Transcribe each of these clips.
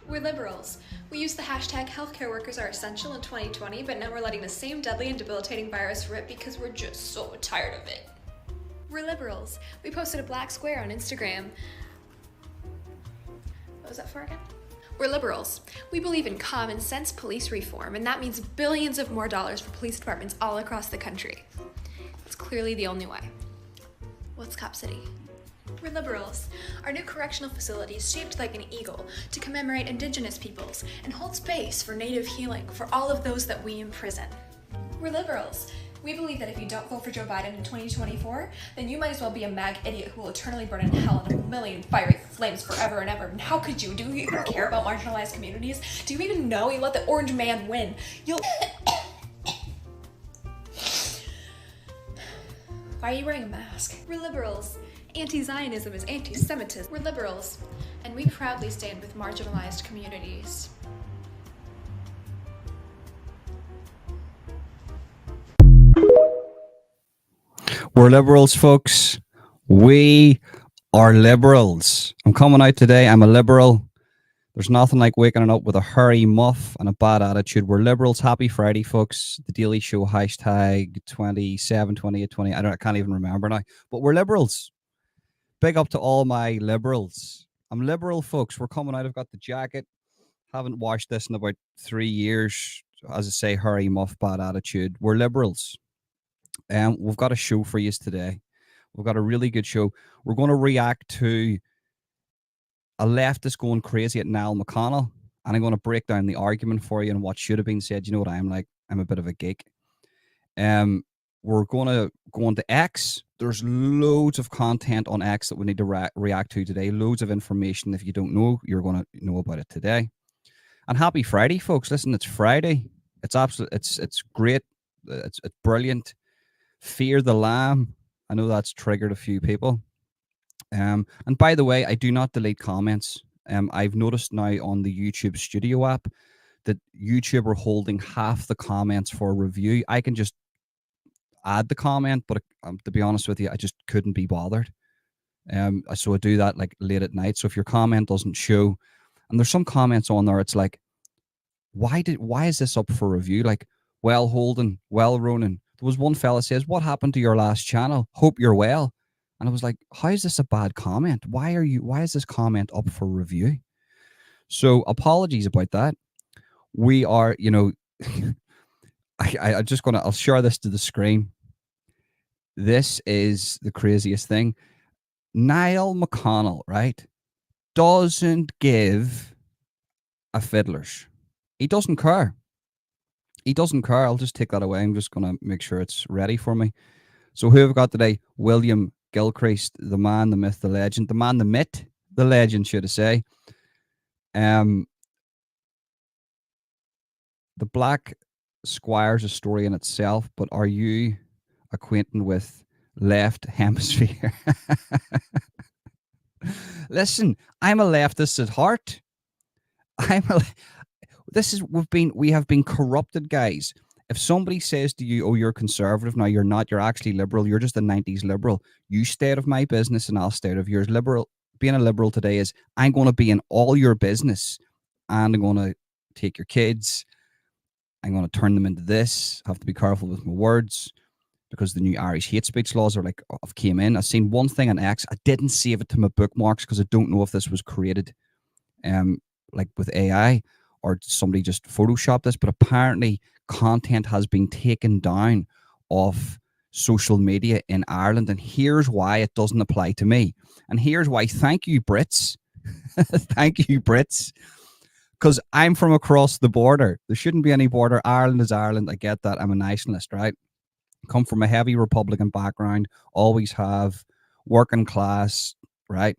We're liberals. We used the hashtag healthcare workers are essential in 2020, but now we're letting the same deadly and debilitating virus rip because we're just so tired of it. We're liberals. We posted a black square on Instagram. What was that for again? We're liberals. We believe in common sense police reform, and that means billions of more dollars for police departments all across the country. It's clearly the only way. What's Cop City? We're liberals. Our new correctional facility is shaped like an eagle to commemorate Indigenous peoples and hold space for Native healing for all of those that we imprison. We're liberals. We believe that if you don't vote for Joe Biden in 2024, then you might as well be a MAG idiot who will eternally burn in hell in a million fiery flames forever and ever. And how could you? Do you even care about marginalized communities? Do you even know you let the orange man win? You'll... Why are you wearing a mask? We're liberals. Anti-Zionism is anti-Semitism. We're liberals, and we proudly stand with marginalized communities. We're liberals, folks. We are liberals. I'm coming out today. I'm a liberal. There's nothing like waking up with a hairy muff and a bad attitude. We're liberals. Happy Friday, folks. The Daily Show hashtag 27, 28, 20. I can't even remember now. But we're liberals. Big up to all my liberals. I'm liberal, folks. We're coming out. I've got the jacket. Haven't washed this in about 3 years. As I say, hairy muff, bad attitude. We're liberals. We've got a show for you today. We've got a really good show. We're going to react to a leftist going crazy at Niall McConnell, and I'm going to break down the argument for you and what should have been said. You know what I'm like? I'm a bit of a geek. We're going to go on to X. There's loads of content on X that we need to react to today. Loads of information. If you don't know, you're going to know about it today. And happy Friday, folks. Listen, it's Friday. It's absolute. It's great. It's brilliant. Fear the Lamb. I know that's triggered a few people. And by the way, I do not delete comments. I've noticed now on the YouTube Studio app that YouTube are holding half the comments for review. I can just add the comment, but to be honest with you, I just couldn't be bothered. So I do that like late at night. So if your comment doesn't show, and there's some comments on there, it's like, why is this up for review? Like, well, Holden, well, Ronan. There was one fella says, what happened to your last channel? Hope you're well. And I was like, how is this a bad comment? Why is this comment up for review? So apologies about that. We are, I'll share this to the screen. This is the craziest thing. Niall McConnell, right, doesn't give a fiddler's. He doesn't care. He doesn't care. I'll just take that away. I'm just going to make sure it's ready for me. So who have we got today? William Gilchrist, the man, the myth, the legend. The man, the myth, the legend, should I say. The Black Squire's a story in itself, but are you acquainted with Left Hemisphere? Listen, I'm a leftist at heart. We have been corrupted, guys. If somebody says to you, oh, you're conservative, now you're not, you're actually liberal, you're just a 90s liberal, you stay out of my business and I'll stay out of yours. Being a liberal today is, I'm going to be in all your business and I'm going to take your kids, I'm going to turn them into this. I have to be careful with my words because the new Irish hate speech laws have came in. I've seen one thing on X. I didn't save it to my bookmarks because I don't know if this was created like with AI or somebody just photoshopped this, but apparently content has been taken down off social media in Ireland, and here's why it doesn't apply to me. And here's why. Thank you, Brits. Thank you, Brits. Because I'm from across the border. There shouldn't be any border. Ireland is Ireland. I get that. I'm a nationalist, right? Come from a heavy Republican background. Always have. Working class, right?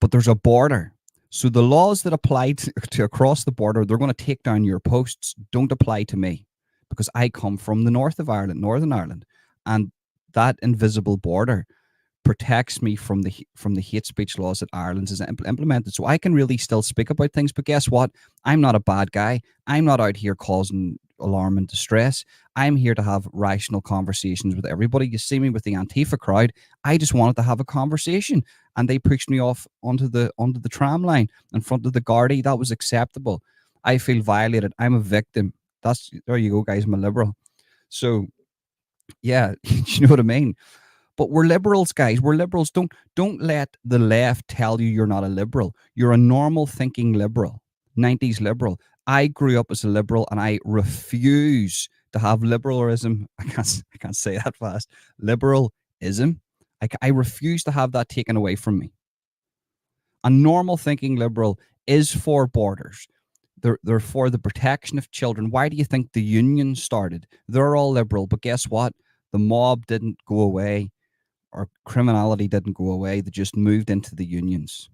But there's a border. So the laws that apply to across the border, they're going to take down your posts, don't apply to me because I come from the north of Ireland, Northern Ireland. And that invisible border protects me from the hate speech laws that Ireland has implemented. So I can really still speak about things. But guess what? I'm not a bad guy. I'm not out here causing alarm and distress. I'm here to have rational conversations with everybody. You see me with the Antifa crowd. I just wanted to have a conversation. and they pushed me off onto the tram line in front of the Gardaí. That was acceptable. I feel violated. I'm a victim. There you go, guys. I'm a liberal. So yeah, you know what I mean? But we're liberals, guys. We're liberals. Don't let the left tell you you're not a liberal. You're a normal thinking liberal, 90s liberal. I grew up as a liberal, and I refuse to have liberalism. I can't say that fast. Liberalism. I refuse to have that taken away from me. A normal thinking liberal is for borders. They're for the protection of children. Why do you think the union started? They're all liberal, but guess what? The mob didn't go away, or criminality didn't go away. They just moved into the unions.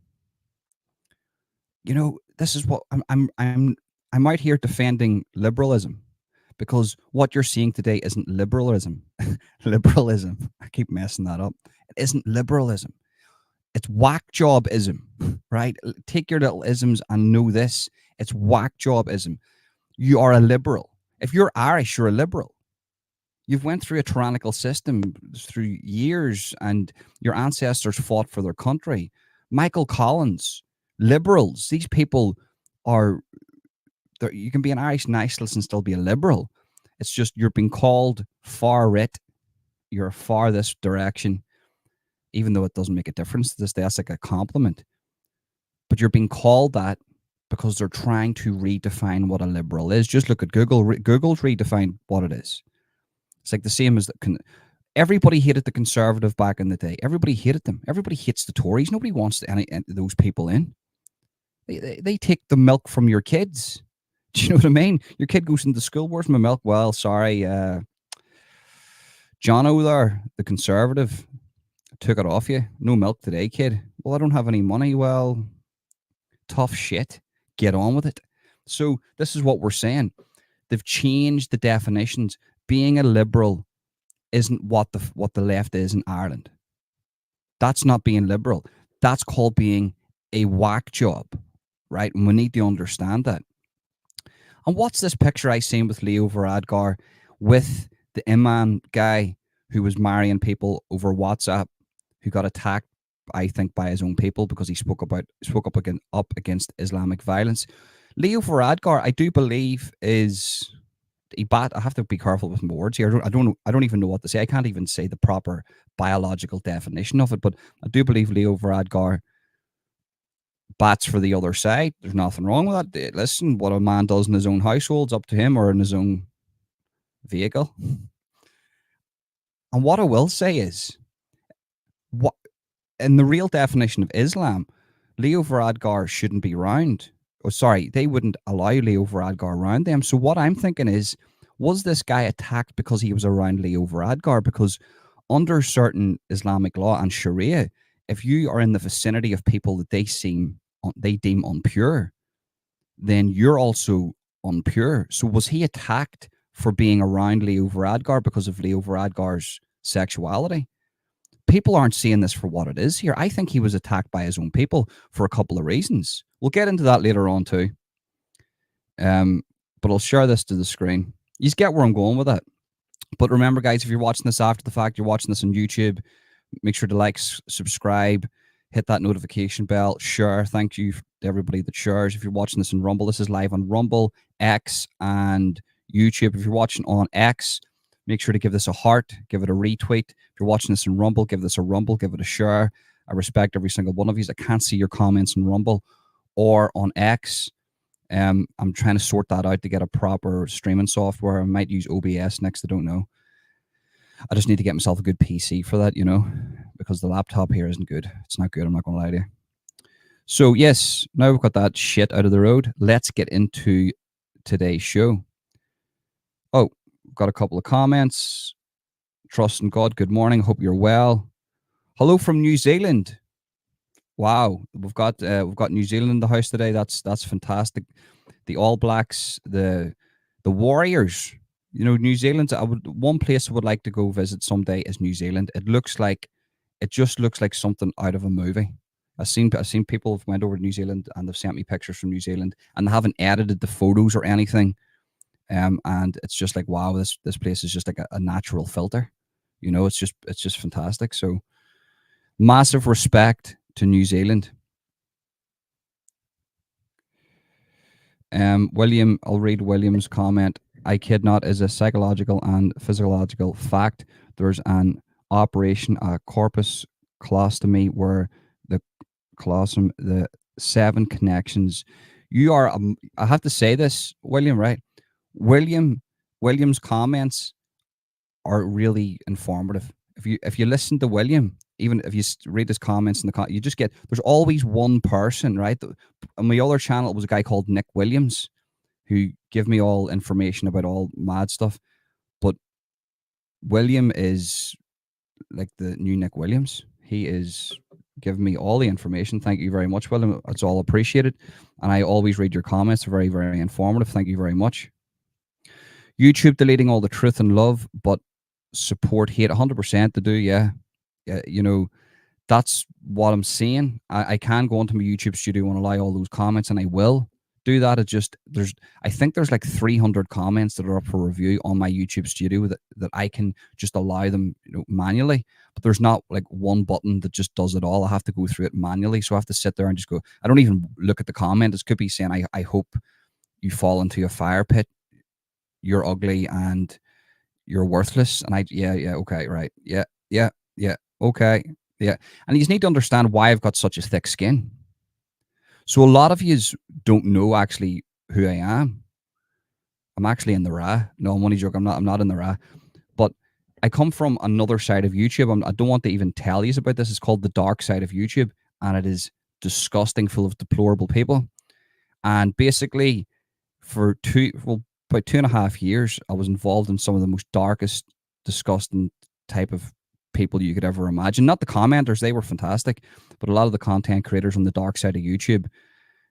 You know, this is what I'm out here defending liberalism, because what you're seeing today isn't liberalism. Liberalism. I keep messing that up. It isn't liberalism. It's whack jobism, right? Take your little isms and know this. It's whack jobism. You are a liberal. If you're Irish, you're a liberal. You've went through a tyrannical system through years, and your ancestors fought for their country. Michael Collins, liberals, these people are, you can be an Irish nationalist and still be a liberal. It's just you're being called far right. You're far this direction, even though it doesn't make a difference to this day. That's like a compliment. But you're being called that because they're trying to redefine what a liberal is. Just look at Google. Google's redefined what it is. It's like the same as everybody hated the Conservative back in the day. Everybody hated them. Everybody hates the Tories. Nobody wants any those people in. They take the milk from your kids. Do you know what I mean? Your kid goes into school. Where's my milk? Well, sorry, Jono there, the Conservative, took it off you. No milk today, kid. Well, I don't have any money. Well, tough shit. Get on with it. So this is what we're saying. They've changed the definitions. Being a liberal isn't what the left is in Ireland. That's not being liberal. That's called being a whack job, right? And we need to understand that. And what's this picture I seen with Leo Varadkar with the Imam guy who was marrying people over WhatsApp, who got attacked, I think, by his own people because he spoke up against Islamic violence. Leo Varadkar, I do believe, is I have to be careful with my words here. I don't even know what to say. I can't even say the proper biological definition of it, but I do believe Leo Varadkar bats for the other side. There's nothing wrong with that. Listen, what a man does in his own household's up to him, or in his own vehicle. And what I will say is, what in the real definition of Islam, Leo Varadkar shouldn't be around. Oh, sorry, they wouldn't allow Leo Varadkar around them. So what I'm thinking is, was this guy attacked because he was around Leo Varadkar? Because under certain Islamic law and Sharia, if you are in the vicinity of people that they deem impure, then you're also impure. So was he attacked for being around Leo Varadkar because of Leo Varadkar's sexuality? People aren't seeing this for what it is here. I think he was attacked by his own people for a couple of reasons. We'll get into that later on too. But I'll share this to the screen. You get where I'm going with that. But remember, guys, if you're watching this after the fact, you're watching this on YouTube, make sure to like, subscribe, hit that notification bell, share. Thank you to everybody that shares. If you're watching this on Rumble, this is live on Rumble, X, and YouTube. If you're watching on X, make sure to give this a heart, give it a retweet. If you're watching this in Rumble, give this a rumble, give it a share. I respect every single one of you. I can't see your comments in Rumble or on X. I'm trying to sort that out to get a proper streaming software. I might use OBS next. I don't know. I just need to get myself a good PC for that, because the laptop here isn't good. It's not good. I'm not going to lie to you. So yes, now we've got that shit out of the road. Let's get into today's show. Oh, we've got a couple of comments. Trust in God. Good morning. Hope you're well. Hello from New Zealand. Wow, we've got New Zealand in the house today. That's fantastic. The All Blacks, the Warriors. New Zealand. One place I would like to go visit someday is New Zealand. It just looks like something out of a movie. I've seen people have went over to New Zealand and they've sent me pictures from New Zealand, and they haven't edited the photos or anything. And it's just like, wow, this place is just like a natural filter. It's just fantastic. So massive respect to New Zealand. William, I'll read William's comment. I kid not, is a psychological and physiological fact. There's an operation, a corpus colostomy, where the colostrum, the 7 connections. You are, I have to say this, William, right? William's comments are really informative. If you listen to William, even if you read his comments in you just get, there's always one person, right? On my other channel, it was a guy called Nick Williams who give me all information about all mad stuff. But William is like the new Nick Williams. He is giving me all the information. Thank you very much, William. It's all appreciated. And I always read your comments. They're very, very informative. Thank you very much. YouTube deleting all the truth and love, but support hate 100% to do. Yeah. You know, that's what I'm saying. I can go into my YouTube studio and allow all those comments, and I will do that. It just, I think there's like 300 comments that are up for review on my YouTube studio that I can just allow them, manually. But there's not like one button that just does it all. I have to go through it manually. So I have to sit there and just go, I don't even look at the comment. It could be saying, I hope you fall into a fire pit. You're ugly and you're worthless. And okay, right. Yeah, okay. Yeah. And you need to understand why I've got such a thick skin. So a lot of you don't know actually who I am. I'm actually in the Ra. No, I'm only joking. I'm not in the Ra. But I come from another side of YouTube. I don't want to even tell you about this. It's called the dark side of YouTube. And it is disgusting, full of deplorable people. And basically for about 2.5 years, I was involved in some of the most darkest, disgusting type of people you could ever imagine. Not the commenters, they were fantastic, but a lot of the content creators on the dark side of YouTube,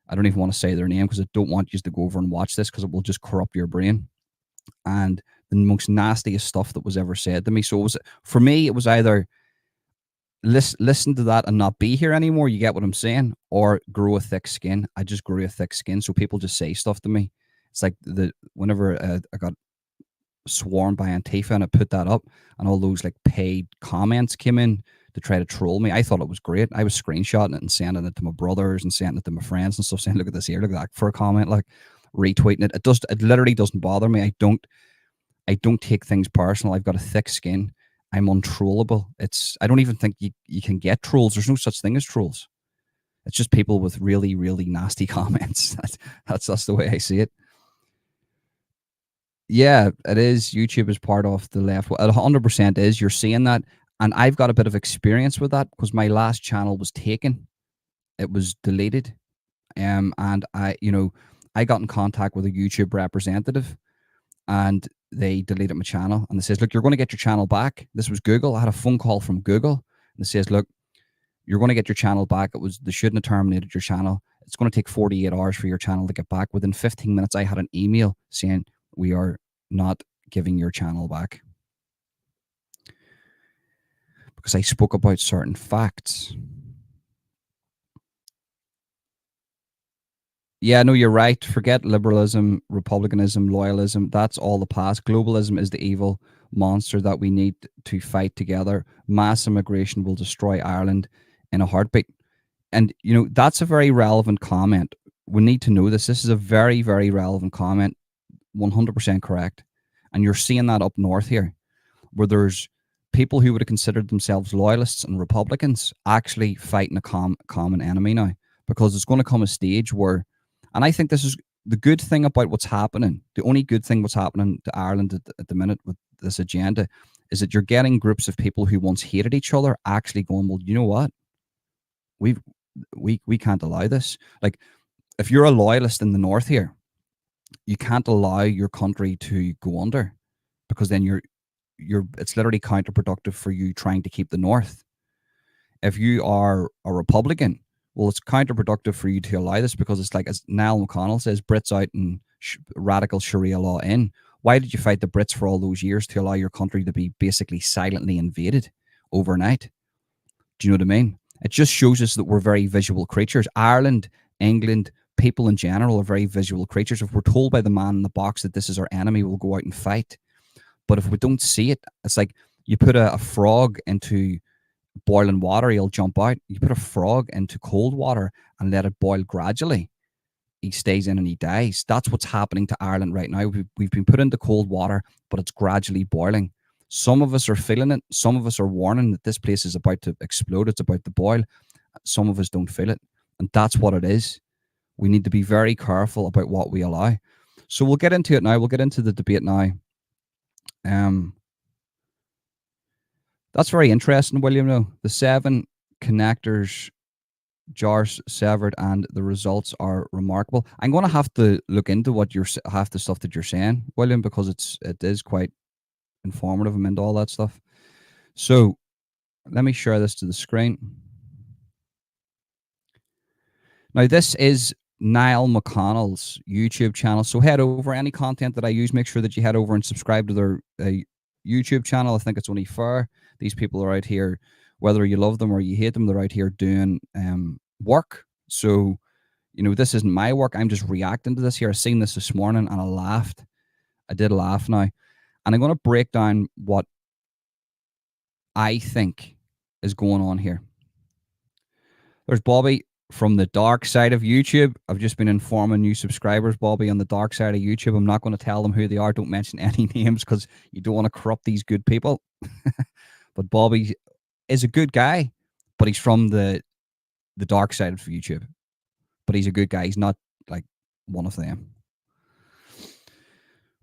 I don't even want to say their name because I don't want you to go over and watch this because it will just corrupt your brain. And the most nastiest stuff that was ever said to me. So for me, it was either listen to that and not be here anymore, you get what I'm saying, or grow a thick skin. I just grew a thick skin, so people just say stuff to me. It's like whenever I got swarmed by Antifa and I put that up and all those like paid comments came in to try to troll me, I thought it was great. I was screenshotting it and sending it to my brothers and sending it to my friends and stuff, saying, look at this here, look at that, for a comment, like retweeting it. It literally doesn't bother me. I don't take things personal. I've got a thick skin. I'm untrollable. I don't even think you can get trolls. There's no such thing as trolls. It's just people with really, really nasty comments. That's the way I see it. Yeah, it is. YouTube is part of the left. Well, it 100% is. You're seeing that. And I've got a bit of experience with that because my last channel was taken. It was deleted. And I got in contact with a YouTube representative and they deleted my channel. And they says, look, you're going to get your channel back. This was Google. I had a phone call from Google. And they says, look, you're going to get your channel back. They shouldn't have terminated your channel. It's going to take 48 hours for your channel to get back. Within 15 minutes, I had an email saying, we are not giving your channel back. Because I spoke about certain facts. Yeah, no, you're right. Forget liberalism, republicanism, loyalism. That's all the past. Globalism is the evil monster that we need to fight together. Mass immigration will destroy Ireland in a heartbeat. And, that's a very relevant comment. We need to know this. This is a very, very relevant comment. 100% correct. And you're seeing that up north here, where there's people who would have considered themselves loyalists and Republicans actually fighting a common enemy now, because it's going to come a stage where, and I think this is the good thing about what's happening. The only good thing what's happening to Ireland at the minute with this agenda is that you're getting groups of people who once hated each other actually going, well, you know what? We can't allow this. Like, if you're a loyalist in the north here, you can't allow your country to go under, because then it's literally counterproductive for you trying to keep the north. If you are a Republican, well, it's counterproductive for you to allow this, because it's like, as Niall McConnell says, Brits out and radical Sharia law in. Why did you fight the Brits for all those years to allow your country to be basically silently invaded overnight? Do you know what I mean? It just shows us that we're very visual creatures. Ireland, England, people in general are very visual creatures. If we're told by the man in the box that this is our enemy, we'll go out and fight. But if we don't see it, it's like you put a frog into boiling water, he'll jump out. You put a frog into cold water and let it boil gradually, he stays in and he dies. That's what's happening to Ireland right now. We've been put into cold water, but it's gradually boiling. Some of us are feeling it. Some of us are warning that this place is about to explode. It's about to boil. Some of us don't feel it. And that's what it is. We need to be very careful about what we allow. So we'll get into it now. We'll get into the debate now. That's very interesting, William. No, the 7 connectors, jars severed, and the results are remarkable. I'm going to have to look into what half the stuff that you're saying, William, because it is quite informative. I'm into all that stuff. So let me share this to the screen. Now, this is Niall McConnell's YouTube channel. So head over. Any content that I use, make sure that you head over and subscribe to their YouTube channel. I think it's only fair. These people are out here, whether you love them or you hate them, they're out here doing work. So, you know, this isn't my work. I'm just reacting to this here. I seen this morning and I laughed. I did laugh now. And I'm going to break down what I think is going on here. There's Bobby from the dark side of YouTube. I've just been informing new subscribers, Bobby, on the dark side of YouTube. I'm not going to tell them who they are. Don't mention any names because you don't want to corrupt these good people. But Bobby is a good guy, but he's from the dark side of YouTube. But he's a good guy. He's not like one of them.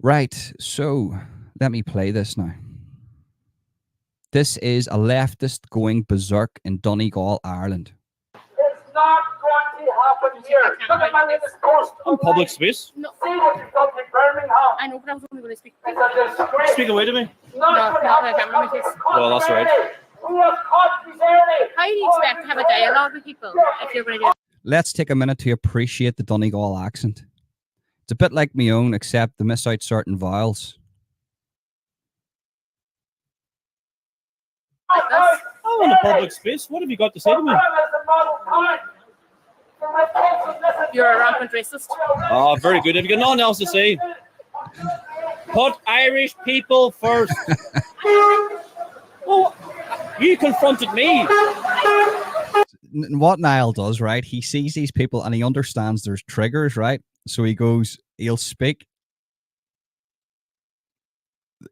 Right. So let me play this now. This is a leftist going berserk in Donegal, Ireland. It's not going to happen here. Look at my latest post. On public space? No. See what you've done to Birmingham. I know, but I was only going to speak. It's a disgrace. Speak away to me. No, I can't remember his. Well, that's right. Who was caught this early? How do you expect to have a dialogue with people if you're going to do it? Let's take a minute to appreciate the Donegal accent. It's a bit like my own, except they miss out certain vowels. Like this? Oh, in a public space. What have you got to say to me? You're a rampant racist. Oh, very good. Have you got nothing else to say? Put Irish people first. Oh, you confronted me. What Niall does, right? He sees these people and he understands there's triggers, right? So he goes, he'll speak.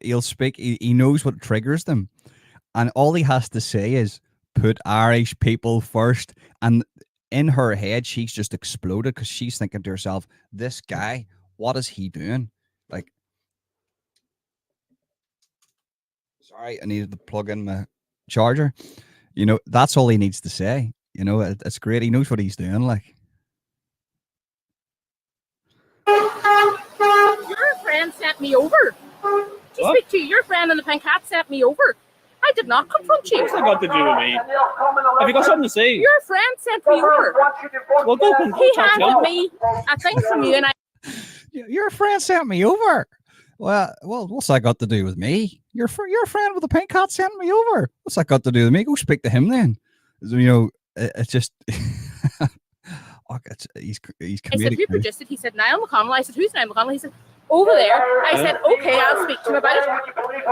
He knows what triggers them. And all he has to say is, put Irish people first. And in her head, she's just exploded because she's thinking to herself, this guy, what is he doing? Like, sorry, I needed to plug in my charger. You know, that's all he needs to say. You know, it's great. He knows what he's doing. Like, Your friend sent me over. To speak to you. Your friend in the pink hat sent me over. I did not confront you. What's that got to do with me? Have you got something to say? Your friend sent me over. Well, go and He talk to handed him. me a thing from you, and I. your friend sent me over. Well, what's that got to do with me? Your friend with the pink hat sent me over. What's that got to do with me? Go speak to him then. You know, it's just. He's I said, comedic. who produced it? He said, Niall McConnell. I said, who's Niall McConnell? He said, over there. I said, okay, I'll speak to him about it.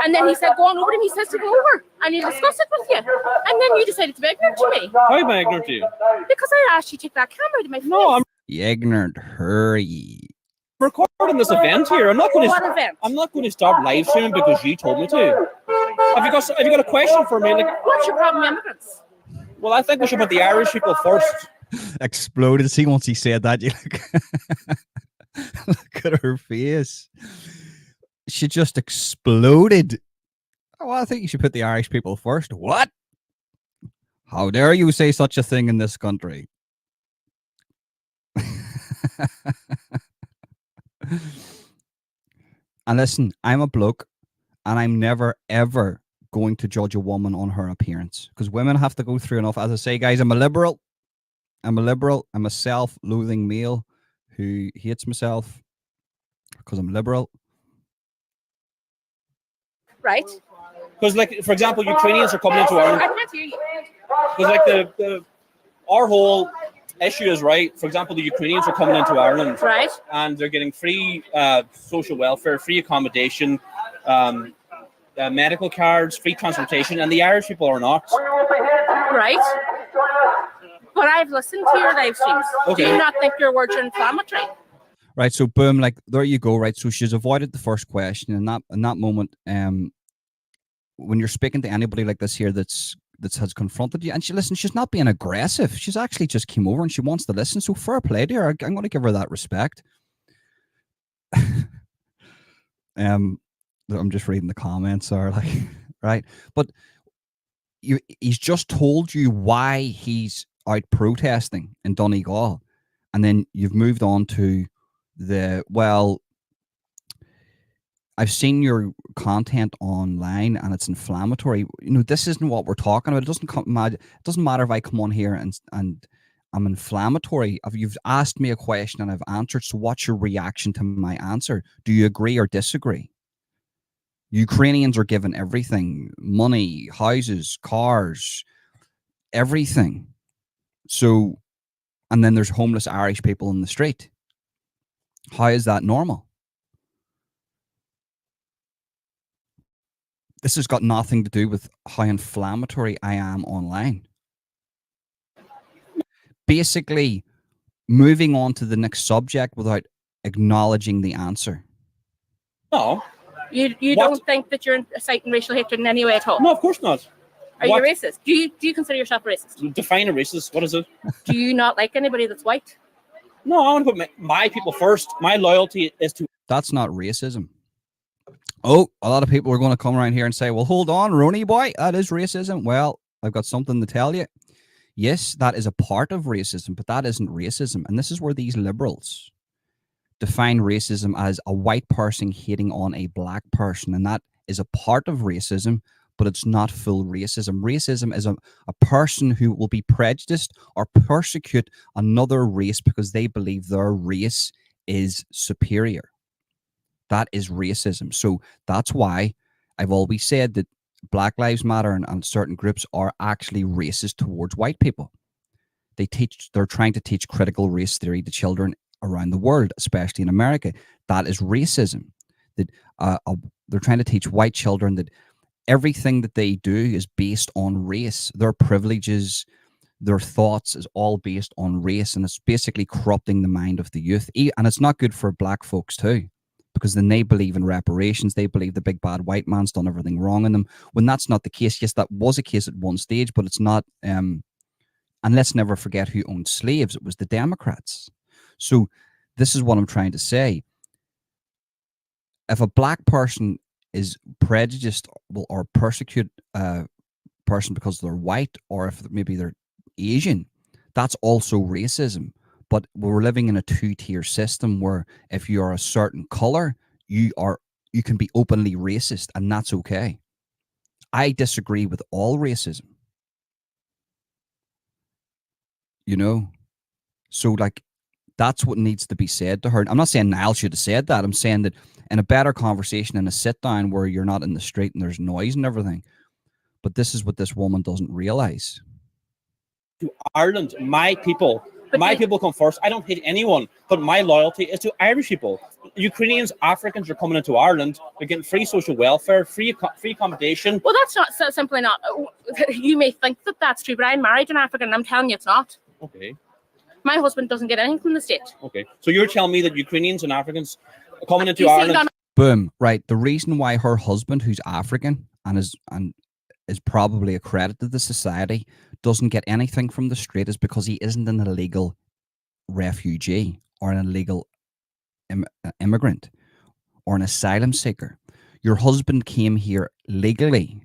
And then he said, go on over to him. He says to go over and he'll discuss it with you. And then you decided to be ignorant to me. How am I ignorant to you? Because I asked you to take that camera out of my face. No, I'm You ignorant hurry. recording this event here. I'm not going What to. event? I'm not going to start live streaming because you told me to. Have you got a question for me? Like, What's your problem with immigrants? well, I think we should put the Irish people first. Exploded. See, once he said that, you look at her face. She just exploded. Oh, I think you should put the Irish people first. What? How dare you say such a thing in this country? And listen, I'm a bloke, and I'm never, ever going to judge a woman on her appearance, because women have to go through enough. As I say, guys, I'm a liberal. I'm a self-loathing male who hates myself because I'm liberal. Right? Because, like, for example, Ukrainians are coming into I Ireland. can't hear you. Because, like, our whole issue is, right, for example, the Ukrainians are coming into Ireland. Right? And they're getting free social welfare, free accommodation, medical cards, free transportation, and the Irish people are not. right? But I've listened to your live streams. Okay. Do you not think your words are inflammatory? Right. So boom, like there you go. Right. So she's avoided the first question, and in that moment, when you're speaking to anybody like this here that has confronted you, and she's not being aggressive. She's actually just came over and she wants to listen. So fair play to her. I'm going to give her that respect. I'm just reading the comments are like, right. But he's just told you why he's out protesting in Donegal. And then you've moved on to I've seen your content online and it's inflammatory. You know, this isn't what we're talking about. It doesn't matter if I come on here and I'm inflammatory. You've asked me a question and I've answered. So what's your reaction to my answer? Do you agree or disagree? Ukrainians are given everything: money, houses, cars, everything. So, and then there's homeless Irish people in the street. How is that normal? This has got nothing to do with how inflammatory I am online. Basically, moving on to the next subject without acknowledging the answer. No. You don't think that you're inciting racial hatred in any way at all? No, of course not. Are you racist? Do you consider yourself racist? Define a racist. What is it? Do you not like anybody that's white? No, I want to put my people first. My loyalty is to... That's not racism. Oh, a lot of people are going to come around here and say, well, hold on, Ronnie boy, that is racism. Well, I've got something to tell you. Yes, that is a part of racism, but that isn't racism. And this is where these liberals define racism as a white person hating on a black person. And that is a part of racism, but it's not full racism. Racism is a person who will be prejudiced or persecute another race because they believe their race is superior. That is racism. So that's why I've always said that Black Lives Matter and certain groups are actually racist towards white people. They're trying to teach critical race theory to children around the world, especially in America. That is racism. That they're trying to teach white children that everything that they do is based on race. Their privileges, their thoughts is all based on race, and it's basically corrupting the mind of the youth. And it's not good for black folks too, because then they believe in reparations. They believe the big bad white man's done everything wrong in them, when that's not the case. Yes, that was a case at one stage, but it's not. And let's never forget who owned slaves. It was the Democrats. So this is what I'm trying to say. If a black person is prejudiced or persecute a person because they're white, or if maybe they're Asian, that's also racism. But we're living in a two-tier system where if you're a certain color, you can be openly racist, and that's okay. I disagree with all racism. You know? So like, that's what needs to be said to her. I'm not saying Niall should have said that. I'm saying that in a better conversation, in a sit down where you're not in the street and there's noise and everything. But this is what this woman doesn't realize. To Ireland, my people. My people come first. I don't hate anyone, but my loyalty is to Irish people. Ukrainians, Africans are coming into Ireland. They're getting free social welfare, free accommodation. Well, that's not simply not. You may think that that's true, but I'm married to an African, and I'm telling you it's not. Okay. My husband doesn't get anything from the state. Okay. So you're telling me that Ukrainians and Africans are coming into Ireland... Boom. Right. The reason why her husband, who's African and is probably a credit to the society, doesn't get anything from the street is because he isn't an illegal refugee or an illegal immigrant or an asylum seeker. Your husband came here legally.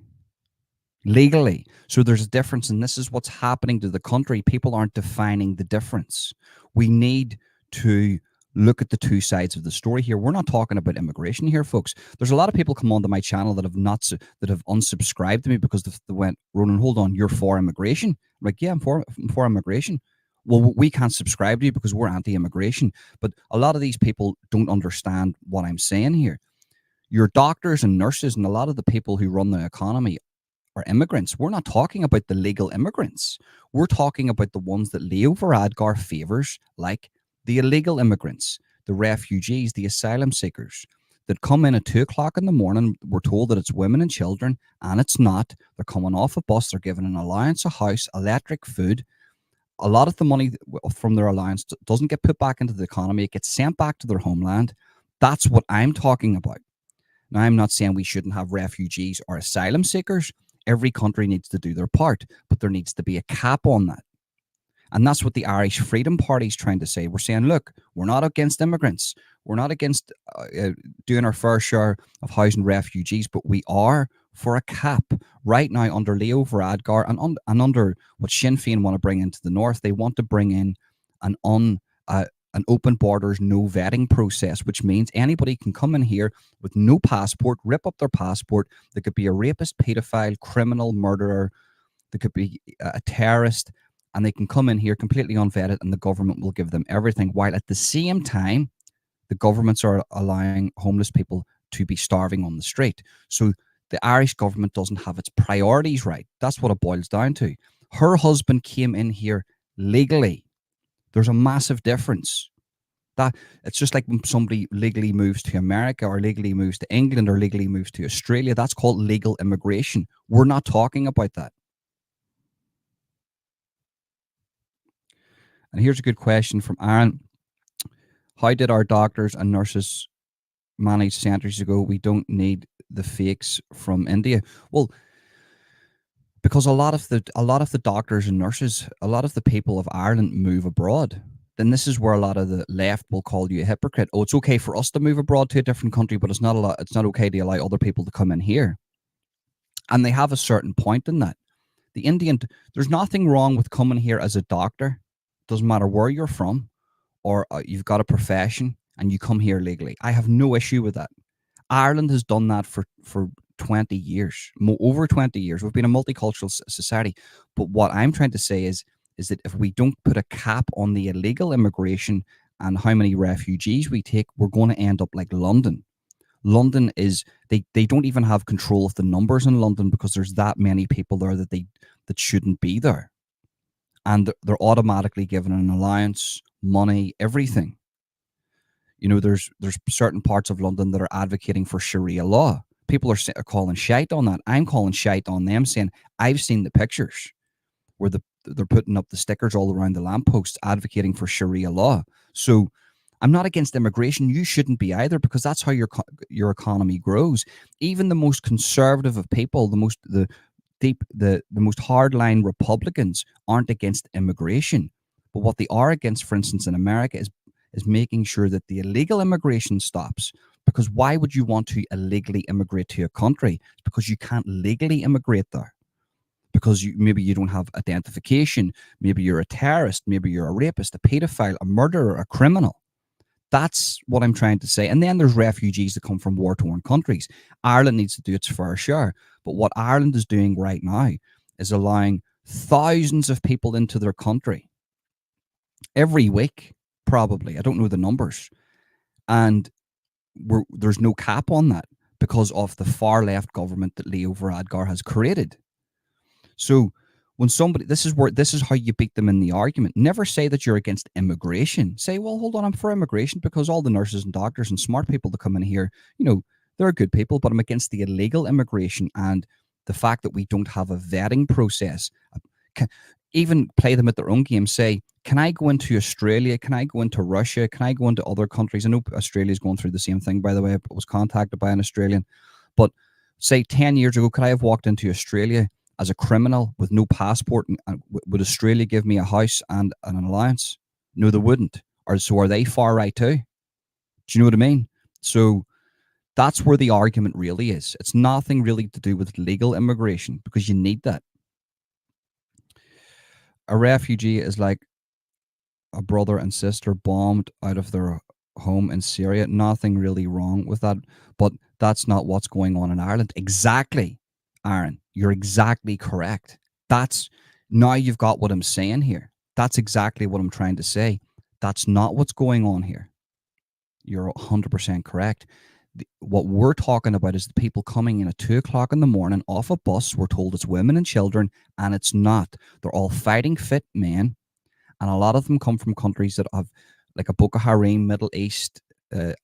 So there's a difference, and this is what's happening to the country. People aren't defining the difference. We need to look at the two sides of the story here. We're not talking about immigration here, folks. There's a lot of people come onto my channel that have unsubscribed to me because they went, Ronan, hold on, you're for immigration? I'm like, yeah, I'm for immigration. Well, we can't subscribe to you because we're anti-immigration. But a lot of these people don't understand what I'm saying here. Your doctors and nurses and a lot of the people who run the economy are immigrants. We're not talking about the legal immigrants. We're talking about the ones that Leo Varadkar favors, like the illegal immigrants, the refugees, the asylum seekers, that come in at 2 o'clock in the morning. We're told that it's women and children, and it's not. They're coming off a bus. They're given an allowance, a house, electric, food. A lot of the money from their allowance doesn't get put back into the economy. It gets sent back to their homeland. That's what I'm talking about. Now, I'm not saying we shouldn't have refugees or asylum seekers. Every country needs to do their part, but there needs to be a cap on that. And that's what the Irish Freedom Party is trying to say. We're saying, look, we're not against immigrants. We're not against doing our fair share of housing refugees, but we are for a cap. Right now, under Leo Varadkar and under what Sinn Féin want to bring into the north, they want to bring in an open borders, no vetting process, which means anybody can come in here with no passport, rip up their passport. They could be a rapist, pedophile, criminal, murderer. They could be a terrorist. And they can come in here completely unvetted, and the government will give them everything. While at the same time, the governments are allowing homeless people to be starving on the street. So the Irish government doesn't have its priorities right. That's what it boils down to. Her husband came in here legally. There's a massive difference. That it's just like when somebody legally moves to America or legally moves to England or legally moves to Australia. That's called legal immigration. We're not talking about that. And here's a good question from Aaron. How did our doctors and nurses manage centuries ago? We don't need the fakes from India. Well, because a lot of the doctors and nurses, a lot of the people of Ireland move abroad. Then this is where a lot of the left will call you a hypocrite. Oh, it's okay for us to move abroad to a different country, but it's not okay to allow other people to come in here. And they have a certain point in that. There's nothing wrong with coming here as a doctor. Doesn't matter where you're from, or you've got a profession and you come here legally. I have no issue with that. Ireland has done that for 20 years, over 20 years. We've been a multicultural society. But what I'm trying to say is that if we don't put a cap on the illegal immigration and how many refugees we take, we're going to end up like London. London is, they don't even have control of the numbers in London because there's that many people there that shouldn't be there. And they're automatically given an allowance, money, everything. You know, there's certain parts of London that are advocating for Sharia law. People are calling shite on that. I'm calling shite on them, saying, I've seen the pictures where they're putting up the stickers all around the lampposts advocating for Sharia law. So I'm not against immigration. You shouldn't be either, because that's how your economy grows. Even the most conservative of people, the most hardline Republicans aren't against immigration. But what they are against, for instance, in America, is making sure that the illegal immigration stops. Because why would you want to illegally immigrate to a country? It's because you can't legally immigrate there. Because maybe you don't have identification. Maybe you're a terrorist. Maybe you're a rapist, a pedophile, a murderer, a criminal. That's what I'm trying to say. And then there's refugees that come from war-torn countries. Ireland needs to do its fair share. But what Ireland is doing right now is allowing thousands of people into their country every week, probably. I don't know the numbers. And there's no cap on that because of the far left government that Leo Varadkar has created. So when this is how you beat them in the argument. Never say that you're against immigration. Say, well, hold on, I'm for immigration because all the nurses and doctors and smart people that come in here, you know, they're good people, but I'm against the illegal immigration and the fact that we don't have a vetting process. Even play them at their own game. Say, can I go into Australia? Can I go into Russia? Can I go into other countries? I know Australia's going through the same thing, by the way. I was contacted by an Australian. But say 10 years ago, could I have walked into Australia as a criminal with no passport? And would Australia give me a house and an allowance? No, they wouldn't. So are they far right too? Do you know what I mean? So that's where the argument really is. It's nothing really to do with legal immigration because you need that. A refugee is like a brother and sister bombed out of their home in Syria. Nothing really wrong with that, but that's not what's going on in Ireland. Exactly, Aaron. You're exactly correct. Now you've got what I'm saying here. That's exactly what I'm trying to say. That's not what's going on here. You're 100% correct. What we're talking about is the people coming in at 2 o'clock in the morning off a bus. We're told it's women and children, and it's not. They're all fighting fit men, and a lot of them come from countries that have like a Boko Haram, Middle East,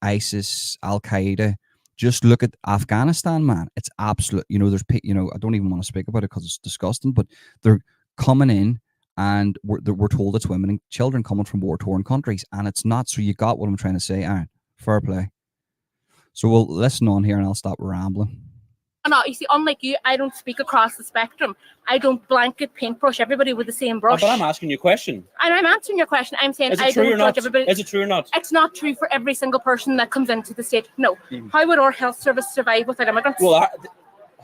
ISIS, Al Qaeda. Just look at Afghanistan, man. It's absolute. There's I don't even want to speak about it because it's disgusting. But they're coming in, and we're told it's women and children coming from war-torn countries, and it's not. So you got what I'm trying to say, Aaron. Fair play. So we'll listen on here, and I'll stop rambling. No, you see, unlike you, I don't speak across the spectrum. I don't blanket paintbrush everybody with the same brush. But I'm asking you a question. And I'm answering your question. I'm saying I don't judge everybody. Is it true or not? It's not true for every single person that comes into the state. No. How would our health service survive without immigrants? Well,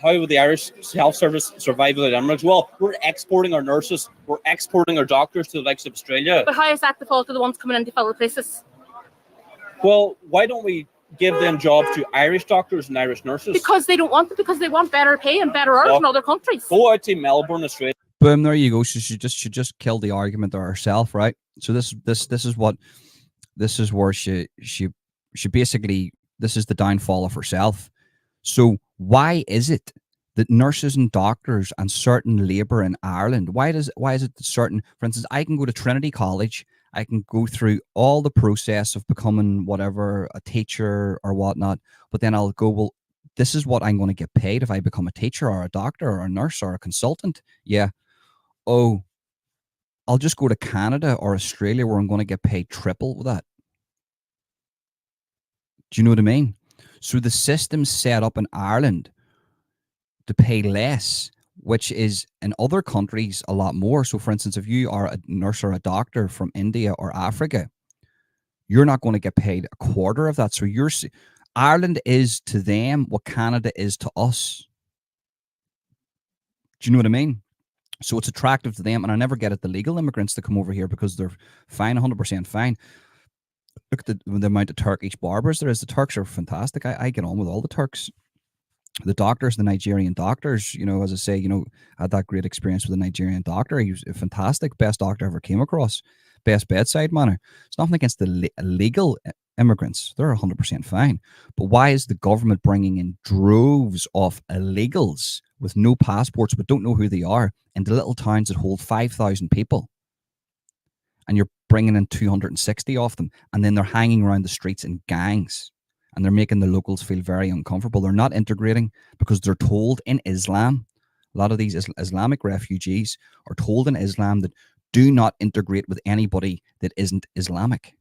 how would the Irish health service survive without immigrants? Well, we're exporting our nurses. We're exporting our doctors to the likes of Australia. But how is that the fault of the ones coming in to fill the places? Well, why don't we give them jobs to Irish doctors and Irish nurses? Because they don't want it, because they want better pay and better hours in other countries. Go out to Melbourne, Australia. Boom, there you go. So she just killed the argument there herself, right? So this is where she basically, this is the downfall of herself. So why is it that nurses and doctors and certain labour in Ireland, why is it that certain, for instance, I can go to Trinity College, I can go through all the process of becoming whatever, a teacher or whatnot, but then I'll go, well, this is what I'm going to get paid if I become a teacher or a doctor or a nurse or a consultant. Yeah. Oh, I'll just go to Canada or Australia where I'm going to get paid triple with that. Do you know what I mean? So the system's set up in Ireland to pay less, which is in other countries a lot more. So for instance, if you are a nurse or a doctor from India or Africa, you're not going to get paid a quarter of that. So Ireland is to them what Canada is to us. Do you know what I mean? So it's attractive to them. And I never get it, the legal immigrants that come over here, because they're fine, 100% fine. Look at the amount of Turkish barbers there is. The Turks are fantastic. I get on with all the Turks. The doctors, the Nigerian doctors, as I say, I had that great experience with a Nigerian doctor. He was a fantastic, best doctor I ever came across. Best bedside manner. It's nothing against the illegal immigrants. They're 100% fine. But why is the government bringing in droves of illegals with no passports but don't know who they are into little towns that hold 5,000 people? And you're bringing in 260 of them, and then they're hanging around the streets in gangs. And they're making the locals feel very uncomfortable. They're not integrating because they're told in Islam, a lot of these Islamic refugees are told in Islam that do not integrate with anybody that isn't Islamic.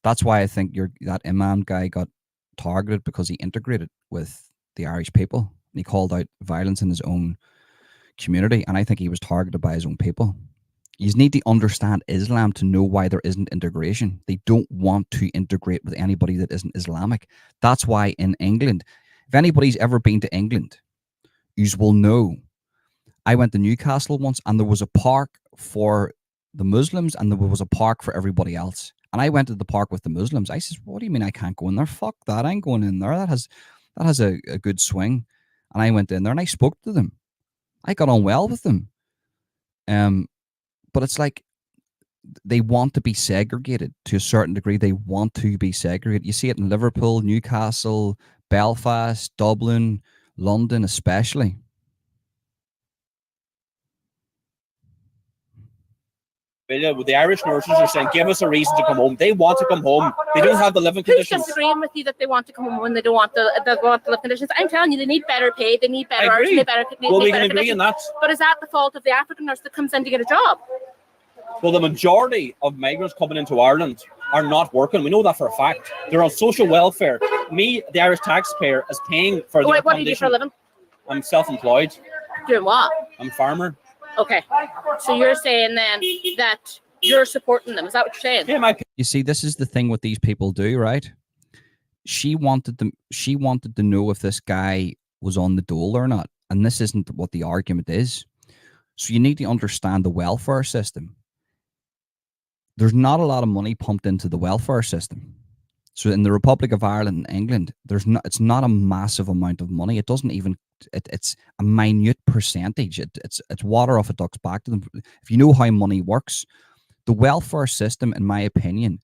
That's why I think that Imam guy got targeted, because he integrated with the Irish people. And he called out violence in his own community. And I think he was targeted by his own people. You need to understand Islam to know why there isn't integration. They don't want to integrate with anybody that isn't Islamic. That's why in England, if anybody's ever been to England, you will know. I went to Newcastle once, and there was a park for the Muslims and there was a park for everybody else. And I went to the park with the Muslims. I said, what do you mean I can't go in there? Fuck that. I ain't going in there. That has a good swing. And I went in there and I spoke to them. I got on well with them. But it's like they want to be segregated to a certain degree. They want to be segregated. You see it in Liverpool, Newcastle, Belfast, Dublin, London especially. The Irish nurses are saying, give us a reason to come home. They want to come home. They don't have the living conditions. Who's disagreeing with you that they want to come home when they don't want the living conditions? I'm telling you, they need better pay, they need better hours, they need better Well, we can agree on that. But is that the fault of the African nurse that comes in to get a job? Well, the majority of migrants coming into Ireland are not working. We know that for a fact. They're on social welfare. Me, the Irish taxpayer, is paying for their What do you do for a living? I'm self-employed. Doing what? I'm a farmer. Okay. So you're saying then that you're supporting them. Is that what you're saying? Yeah, You see, this is the thing what these people do, right? She wanted to know if this guy was on the dole or not. And this isn't what the argument is. So you need to understand the welfare system. There's not a lot of money pumped into the welfare system. So in the Republic of Ireland and England, it's not a massive amount of money. It doesn't even, it's a minute percentage. It's water off a duck's back to them. If you know how money works, the welfare system, in my opinion,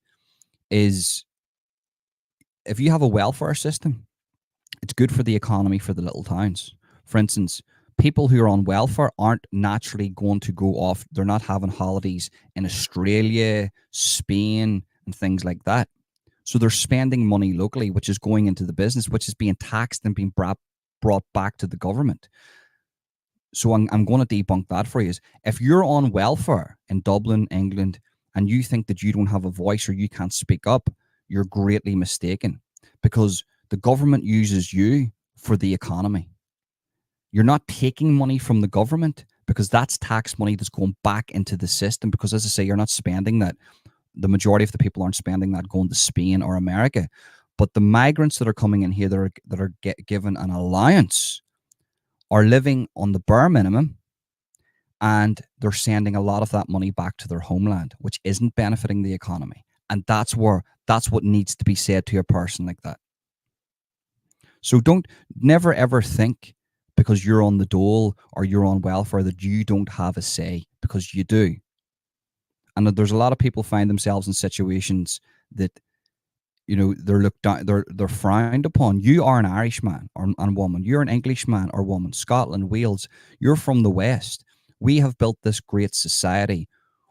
is, if you have a welfare system, it's good for the economy for the little towns. For instance, people who are on welfare aren't naturally going to go off. They're not having holidays in Australia, Spain, and things like that. So they're spending money locally, which is going into the business, which is being taxed and being brought back to the government. So I'm going to debunk that for you. If you're on welfare in Dublin, England, and you think that you don't have a voice or you can't speak up, you're greatly mistaken, because the government uses you for the economy. You're not taking money from the government, because that's tax money that's going back into the system, because, as I say, you're not spending that. The majority of the people aren't spending that going to Spain or America. But the migrants that are coming in here that are given an allowance are living on the bare minimum, and they're sending a lot of that money back to their homeland, which isn't benefiting the economy. And that's what needs to be said to a person like that. So never ever think because you're on the dole or you're on welfare that you don't have a say, because you do. And there's a lot of people find themselves in situations that, you know, they're looked down, they're frowned upon. You are an Irishman and woman. You're an Englishman or woman. Scotland, Wales. You're from the West. We have built this great society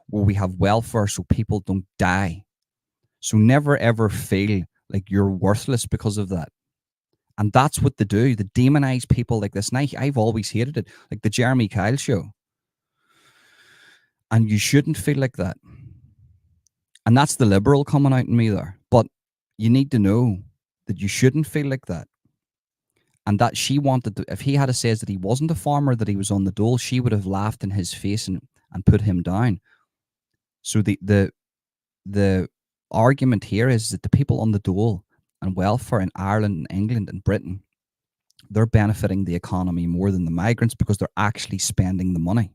where we have welfare so people don't die. So never ever feel like you're worthless because of that. And that's what they do. They demonize people like this. And I've always hated it, like the Jeremy Kyle show. And you shouldn't feel like that. And that's the liberal coming out in me there. But you need to know that you shouldn't feel like that. And that she wanted to, if he had said that he wasn't a farmer, that he was on the dole, she would have laughed in his face and put him down. So the argument here is that the people on the dole and welfare in Ireland and England and Britain, they're benefiting the economy more than the migrants, because they're actually spending the money.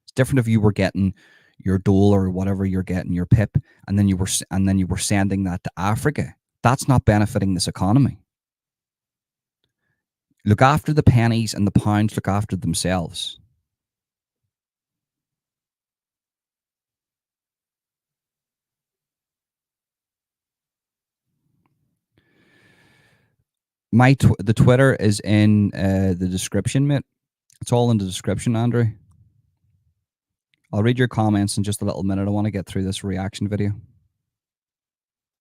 It's different if you were getting your dole or whatever you're getting, your PIP, and then you were sending that to Africa. That's not benefiting this economy. Look after the pennies, and the pounds look after themselves. The Twitter is in the description, mate. It's all in the description, Andrew. I'll read your comments in just a little minute. I want to get through this reaction video.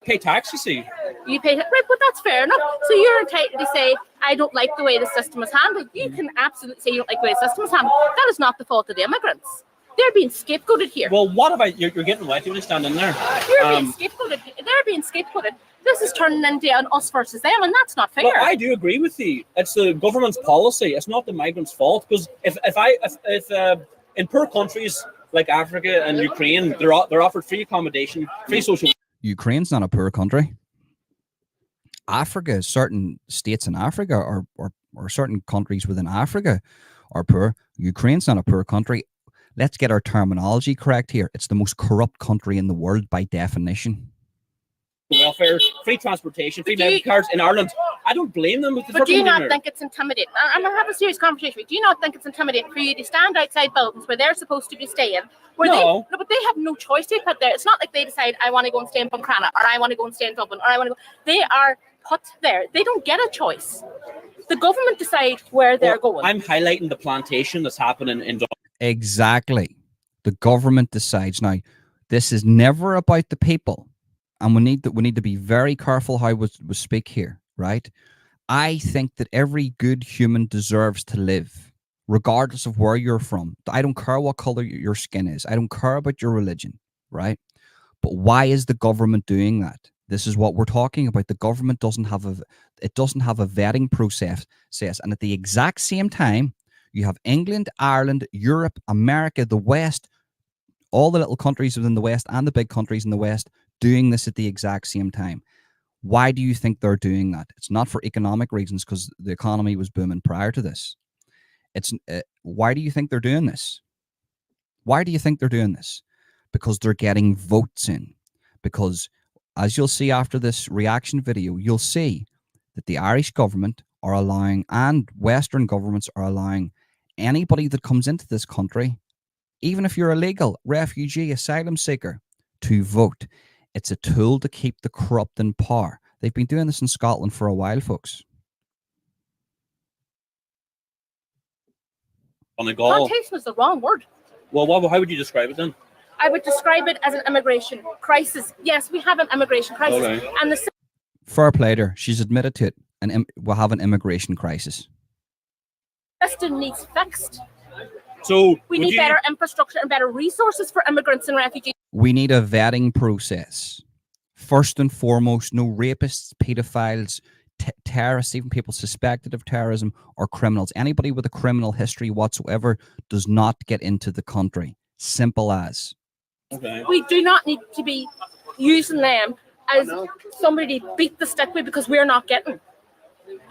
Pay tax, you see. You pay, right, but that's fair enough. So you're entitled to say, I don't like the way the system is handled. You can absolutely say you don't like the way the system is handled. That is not the fault of the immigrants. They're being scapegoated here. Well, what about you're getting wet? You want to stand in there? You're being scapegoated. They're being scapegoated. This is turning into an us versus them, and that's not fair. Well, I do agree with you. It's the government's policy. It's not the migrants' fault. Because if in poor countries like Africa and Ukraine, they're offered free accommodation, free social. Ukraine's not a poor country. Africa, certain states in Africa or certain countries within Africa are poor. Ukraine's not a poor country. Let's get our terminology correct here. It's the most corrupt country in the world by definition. Welfare, free transportation, free medical cards in Ireland. I don't blame them. But do you not think it's intimidating? I'm going to have a serious conversation with you. Do you not think it's intimidating for you to stand outside buildings where they're supposed to be staying? No. But they have no choice to put there. It's not like they decide, I want to go and stay in Buncrana, or I want to go and stay in Dublin, or I want to go. They are put there. They don't get a choice. The government decide where they're going. I'm highlighting the plantation that's happening in Dublin. Exactly. The government decides. Now, this is never about the people. And we need to be very careful how we speak here, right? I think that every good human deserves to live, regardless of where you're from. I don't care what color your skin is. I don't care about your religion, right? But why is the government doing that? This is what we're talking about. The government doesn't have a vetting process. And at the exact same time, you have England, Ireland, Europe, America, the West, all the little countries within the West and the big countries in the West doing this at the exact same time. Why do you think they're doing that? It's not for economic reasons, because the economy was booming prior to this. It's why do you think they're doing this? Why do you think they're doing this? Because they're getting votes in. Because as you'll see after this reaction video, you'll see that the Irish government are allowing, and Western governments are allowing, anybody that comes into this country, even if you're illegal, refugee, asylum seeker, to vote. It's a tool to keep the corrupt in power. They've been doing this in Scotland for a while, folks. Donegal. Plantation is the wrong word. Well, how would you describe it then? I would describe it as an immigration crisis. Yes, we have an immigration crisis. Okay. And the Fair play to her. She's admitted to it, and we'll have an immigration crisis. system needs fixed. So We would need you- better infrastructure and better resources for immigrants and refugees. We need a vetting process. First and foremost, no rapists, pedophiles, terrorists, even people suspected of terrorism, or criminals. Anybody with a criminal history whatsoever does not get into the country. Simple as. Okay. We do not need to be using them as somebody to beat the stick with because we're not getting.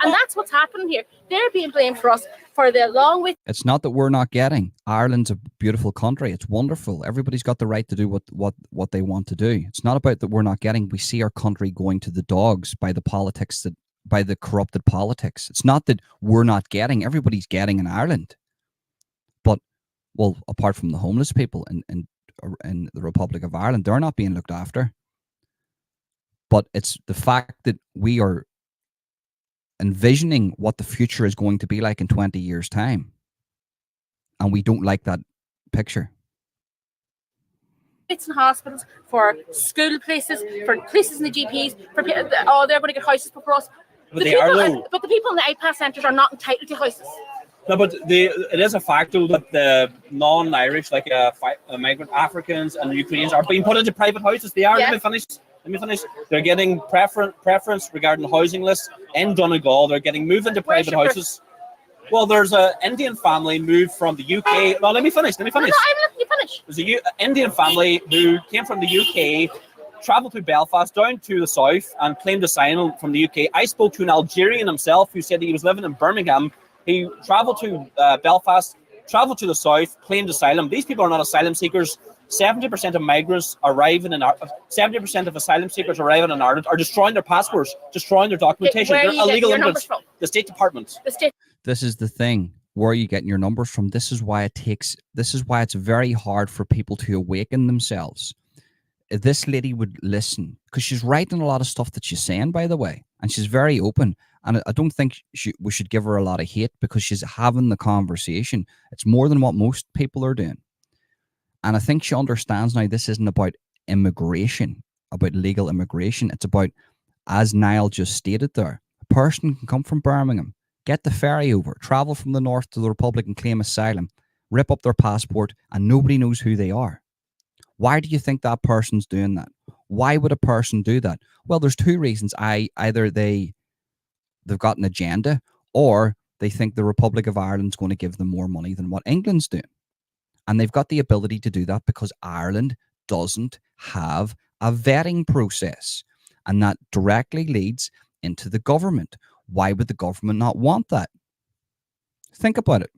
And that's what's happening here. They're being blamed for us for the long way. It's not that we're not getting. Ireland's a beautiful country. It's wonderful. Everybody's got the right to do what they want to do. It's not about that we're not getting. We see our country going to the dogs by the politics by the corrupted politics. It's not that we're not getting. Everybody's getting in Ireland. But, well, apart from the homeless people in the Republic of Ireland, they're not being looked after. But it's the fact that we are envisioning what the future is going to be like in 20 years' time. And we don't like that picture. It's in hospitals, for school places, for places in the GPs, for they're going to get houses before us. But they are though. But the people in the IPAS centres are not entitled to houses. No, but it is a fact though that the non-Irish, like migrant Africans and Ukrainians, are being put into private houses. They are. Yes. Let me finish. They're getting preference regarding the housing list in Donegal. They're getting moved into Where's private your houses. Well, there's an Indian family moved from the UK. No, let me finish. No, I'm letting you finish. There's an Indian family who came from the UK, travelled to Belfast, down to the south, and claimed asylum from the UK. I spoke to an Algerian himself who said that he was living in Birmingham. He travelled to Belfast, travelled to the south, claimed asylum. These people are not asylum seekers. 70% of migrants arriving in 70% of asylum seekers arriving in Ireland are destroying their passports, destroying their documentation. Where are They're you getting illegal your immigrants. numbers from? The State Department. The state. This is the thing. Where are you getting your numbers from? This is why it's very hard for people to awaken themselves. If this lady would listen, because she's writing a lot of stuff that she's saying, by the way, and she's very open. And I don't think we should give her a lot of hate because she's having the conversation. It's more than what most people are doing. And I think she understands now this isn't about immigration, about legal immigration. It's about, as Niall just stated there, a person can come from Birmingham, get the ferry over, travel from the north to the Republic and claim asylum, rip up their passport, and nobody knows who they are. Why do you think that person's doing that? Why would a person do that? Well, there's two reasons. Either they've got an agenda, or they think the Republic of Ireland's going to give them more money than what England's doing. And they've got the ability to do that because Ireland doesn't have a vetting process. And that directly leads into the government. Why would the government not want that? Think about it.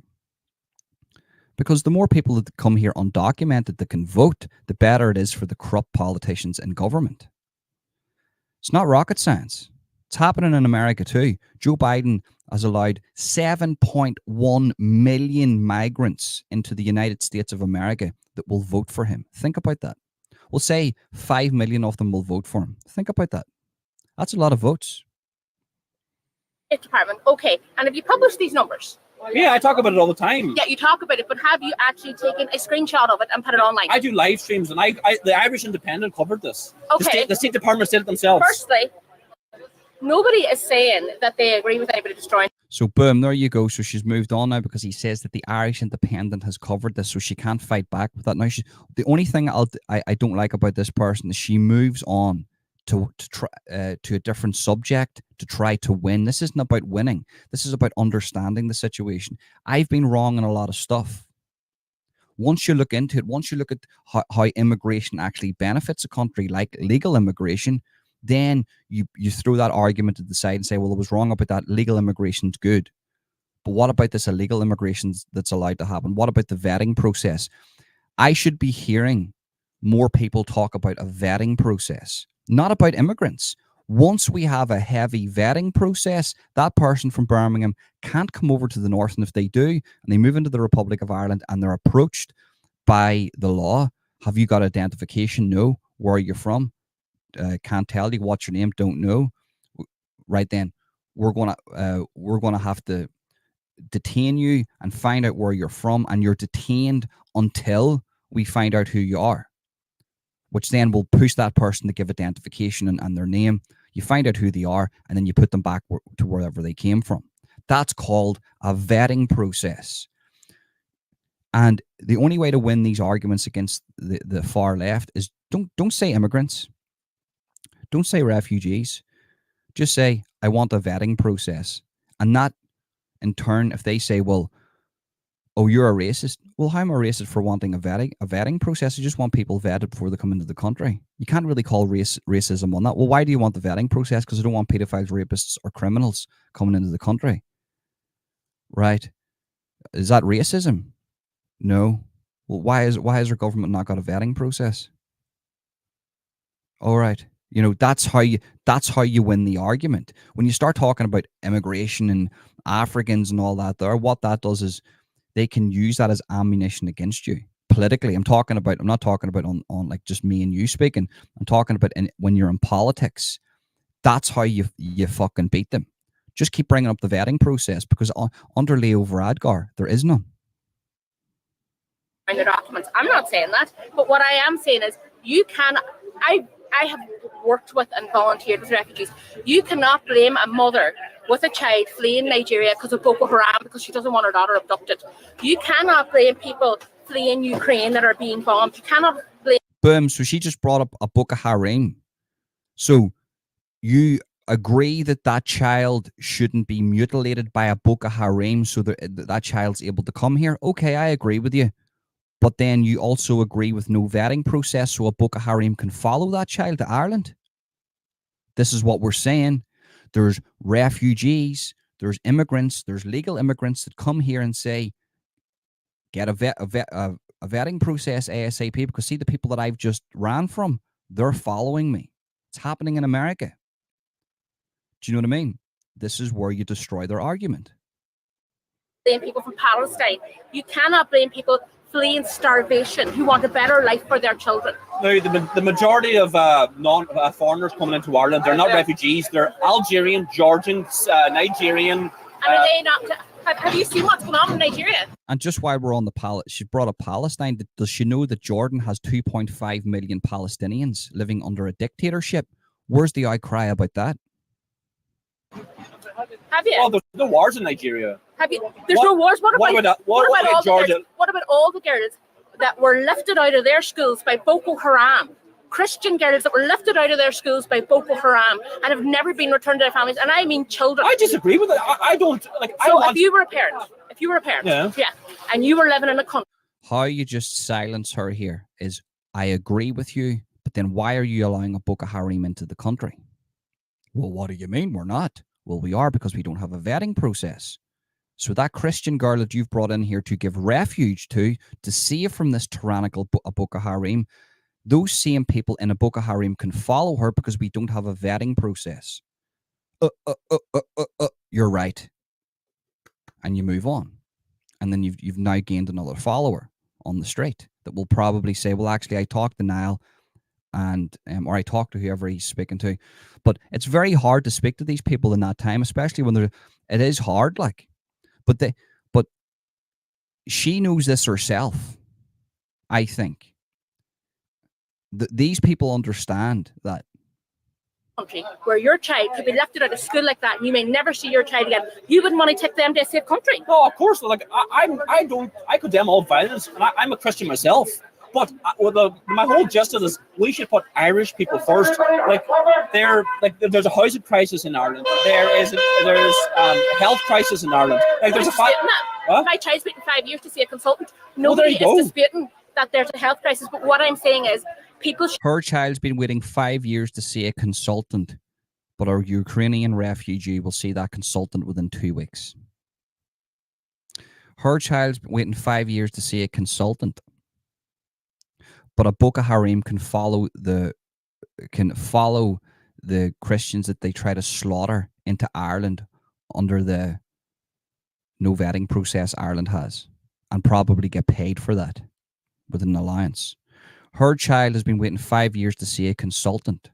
Because the more people that come here undocumented that can vote, the better it is for the corrupt politicians in government. It's not rocket science. It's happening in America too. Joe Biden has allowed 7.1 million migrants into the United States of America that will vote for him. Think about that. We'll say 5 million of them will vote for him. Think about that. That's a lot of votes. Department. Okay. And if you publish these numbers, Yeah, I talk about it all the time. yeah, you talk about it, but have you actually taken a screenshot of it and put it online? I do live streams, and the Irish Independent covered this. Okay. The State Department did it themselves. Firstly, nobody is saying that they agree with anybody destroying. So boom, there you go. So she's moved on now because he says that the Irish Independent has covered this, so she can't fight back with that. Now, the only thing I don't like about this person is she moves on to a different subject to try to win. This isn't about winning. This is about understanding the situation. I've been wrong in a lot of stuff. Once you look into it, once you look at how immigration actually benefits a country, like legal immigration, then you throw that argument to the side and say, well, I was wrong about that. Legal immigration's good. But what about this illegal immigration that's allowed to happen? What about the vetting process? I should be hearing more people talk about a vetting process, not about immigrants. Once we have a heavy vetting process, that person from Birmingham can't come over to the north. And if they do, and they move into the Republic of Ireland and they're approached by the law, have you got identification? No. Where are you from? Can't tell you. What's your name? Don't know. Right then, we're gonna have to detain you and find out where you're from, and you're detained until we find out who you are. which then will push that person to give identification and their name. You find out who they are, and then you put them back to wherever they came from. That's called a vetting process. And the only way to win these arguments against the far left is don't say immigrants. Don't say refugees. Just say, I want a vetting process. And that, in turn, if they say, well, oh, you're a racist. Well, how am I racist for wanting a vetting process? I just want people vetted before they come into the country. You can't really call racism on that. Well, why do you want the vetting process? Because I don't want pedophiles, rapists, or criminals coming into the country. Right? Is that racism? No. Well, why has our government not got a vetting process? All right. You know, that's how you win the argument. When you start talking about immigration and Africans and all that there, what that does is they can use that as ammunition against you politically. I'm not talking about on like just me and you speaking. I'm talking about when you're in politics. That's how you fucking beat them. Just keep bringing up the vetting process, because under Leo Varadkar, there is none. The documents. I'm not saying that, but what I am saying is you can. I have worked with and volunteered with refugees. You cannot blame a mother with a child fleeing Nigeria because of Boko Haram because she doesn't want her daughter abducted. You cannot blame people fleeing Ukraine that are being bombed. You cannot blame. Boom. So she just brought up a Boko Haram. So you agree that child shouldn't be mutilated by a Boko Haram so that child's able to come here? Okay, I agree with you. But then you also agree with no vetting process so a Boko Haram can follow that child to Ireland. This is what we're saying. There's refugees, there's immigrants, there's legal immigrants that come here and say, get a vetting process ASAP, because see, the people that I've just ran from, they're following me. It's happening in America. Do you know what I mean? This is where you destroy their argument. Blame people from Palestine. You cannot blame people fleeing starvation who want a better life for their children. No, the majority of foreigners coming into Ireland, they're not refugees. They're Algerian, Georgian, Nigerian. And are they not? Have you seen what's going on in Nigeria? And just while we're on the she brought up Palestine. Does she know that Jordan has 2.5 million Palestinians living under a dictatorship? Where's the outcry about that? Have you? Well, there's no wars in Nigeria. Have you? There's no wars. What about Georgia? What about all the girls that were lifted out of their schools by Boko Haram? Christian girls that were lifted out of their schools by Boko Haram and have never been returned to their families, and I mean children. I disagree with it. I don't like. So if you were a parent, yeah, and you were living in a country. How you just silence her here is, I agree with you, but then why are you allowing a Boko Haram into the country? Well, what do you mean we're not? Well, we are, because we don't have a vetting process. So that Christian girl that you've brought in here to give refuge to save from this tyrannical Boko Haram, those same people in a Boko Haram can follow her because we don't have a vetting process. You're right. And you move on. And then you've now gained another follower on the street that will probably say, well, actually, I talked to Niall, and or I talked to whoever he's speaking to. But it's very hard to speak to these people in that time, especially when it is hard, like. But she knows this herself, I think. These people understand that. Country where your child could be lifted out of school like that, and you may never see your child again. You wouldn't want to take them to a safe country. No, of course. Like I condemn all violence, and I'm a Christian myself. But my whole gist of this, we should put Irish people first. There's a housing crisis in Ireland. There's health crisis in Ireland. Like there's My child's waiting 5 years to see a consultant. Nobody is disputing that there's a health crisis. But what I'm saying is, her child's been waiting 5 years to see a consultant, but a Ukrainian refugee will see that consultant within 2 weeks. Her child's been waiting 5 years to see a consultant, but a Boko Haram can follow the Christians that they try to slaughter into Ireland under the no vetting process Ireland has, and probably get paid for that with an alliance. Her child has been waiting 5 years to see a consultant,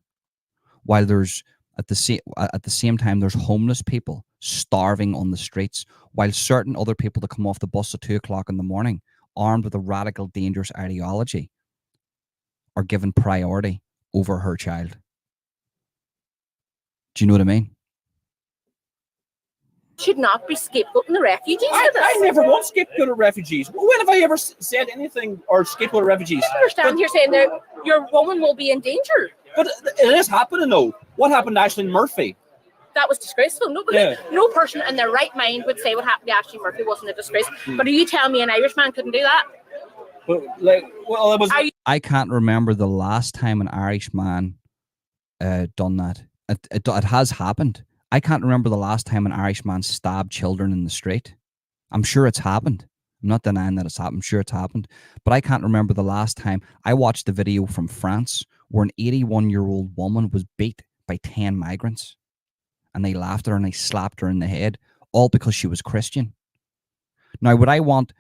while there's at the same time there's homeless people starving on the streets, while certain other people that come off the bus at 2 o'clock in the morning, armed with a radical, dangerous ideology, are given priority over her child. Do you know what I mean? Should not be scapegoating the refugees for this. I never want scapegoated refugees. When have I ever said anything or scapegoated refugees? I understand you're saying that your woman will be in danger. But it is happening though. What happened to Aisling Murphy? That was disgraceful. No person in their right mind would say what happened to Ashley Murphy wasn't a disgrace. But are you telling me an Irishman couldn't do that? Well, it was. I can't remember the last time an Irishman done that. It has happened. I can't remember the last time an Irishman stabbed children in the street. I'm sure it's happened. I'm not denying that it's happened. I'm sure it's happened. But I can't remember the last time. I watched a video from France where an 81-year-old woman was beat by 10 migrants. And they laughed at her and they slapped her in the head, all because she was Christian. Now, would I want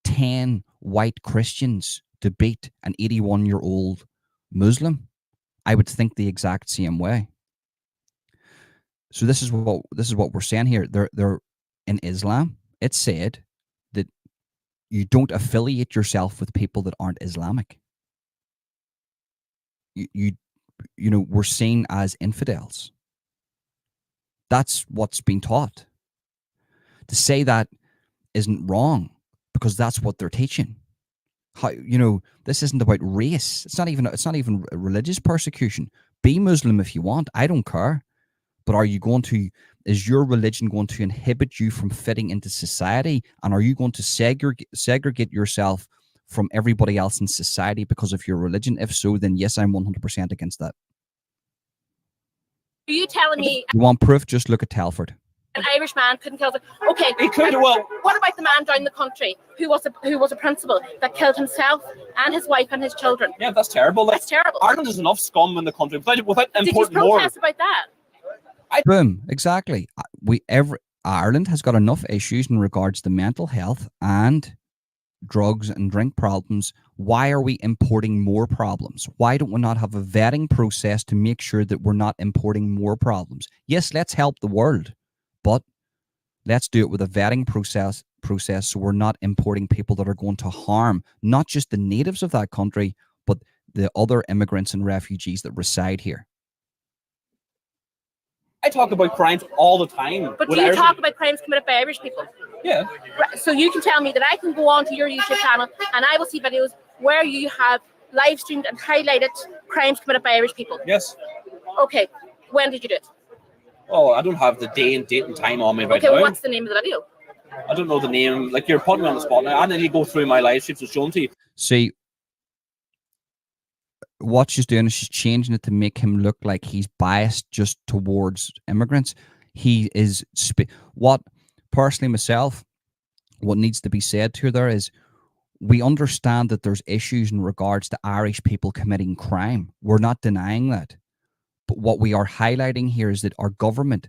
10 white Christians to beat an 81-year-old Muslim? I would think the exact same way. So this is what we're saying here. They're in Islam. It's said that you don't affiliate yourself with people that aren't Islamic. You know, we're seen as infidels. That's what's been taught. To say that isn't wrong because that's what they're teaching. How, you know, this isn't about race. It's not even religious persecution. Be Muslim if you want. I don't care. But is your religion going to inhibit you from fitting into society? And are you going to segregate yourself from everybody else in society because of your religion? If so, then yes, I'm 100% against that. Are you telling me you want proof? Just look at Telford. An Irishman couldn't kill? Okay, he could. Well, what about the man down the country who was a principal that killed himself and his wife and his children? Yeah, that's terrible. That's terrible. Ireland has enough scum in the country without importing more. Did you protest about that? Boom, exactly. Ireland has got enough issues in regards to mental health and drugs and drink problems. Why are we importing more problems? Why don't we not have a vetting process to make sure that we're not importing more problems? Yes, let's help the world, but let's do it with a vetting process so we're not importing people that are going to harm not just the natives of that country, but the other immigrants and refugees that reside here. I talk about crimes all the time. But do you talk about crimes committed by Irish people? Yeah. So you can tell me that I can go onto your YouTube channel and I will see videos where you have live streamed and highlighted crimes committed by Irish people? Yes. Okay. When did you do it? Oh, I don't have the date and time on me right now. Okay, well, what's the name of the video? I don't know the name. Like, you're putting me on the spot now. I need to go through my live streams and show them to you. See, what she's doing is she's changing it to make him look like he's biased just towards immigrants. He is personally myself, what needs to be said to her there is we understand that there's issues in regards to Irish people committing crime. We're not denying that. But what we are highlighting here is that our government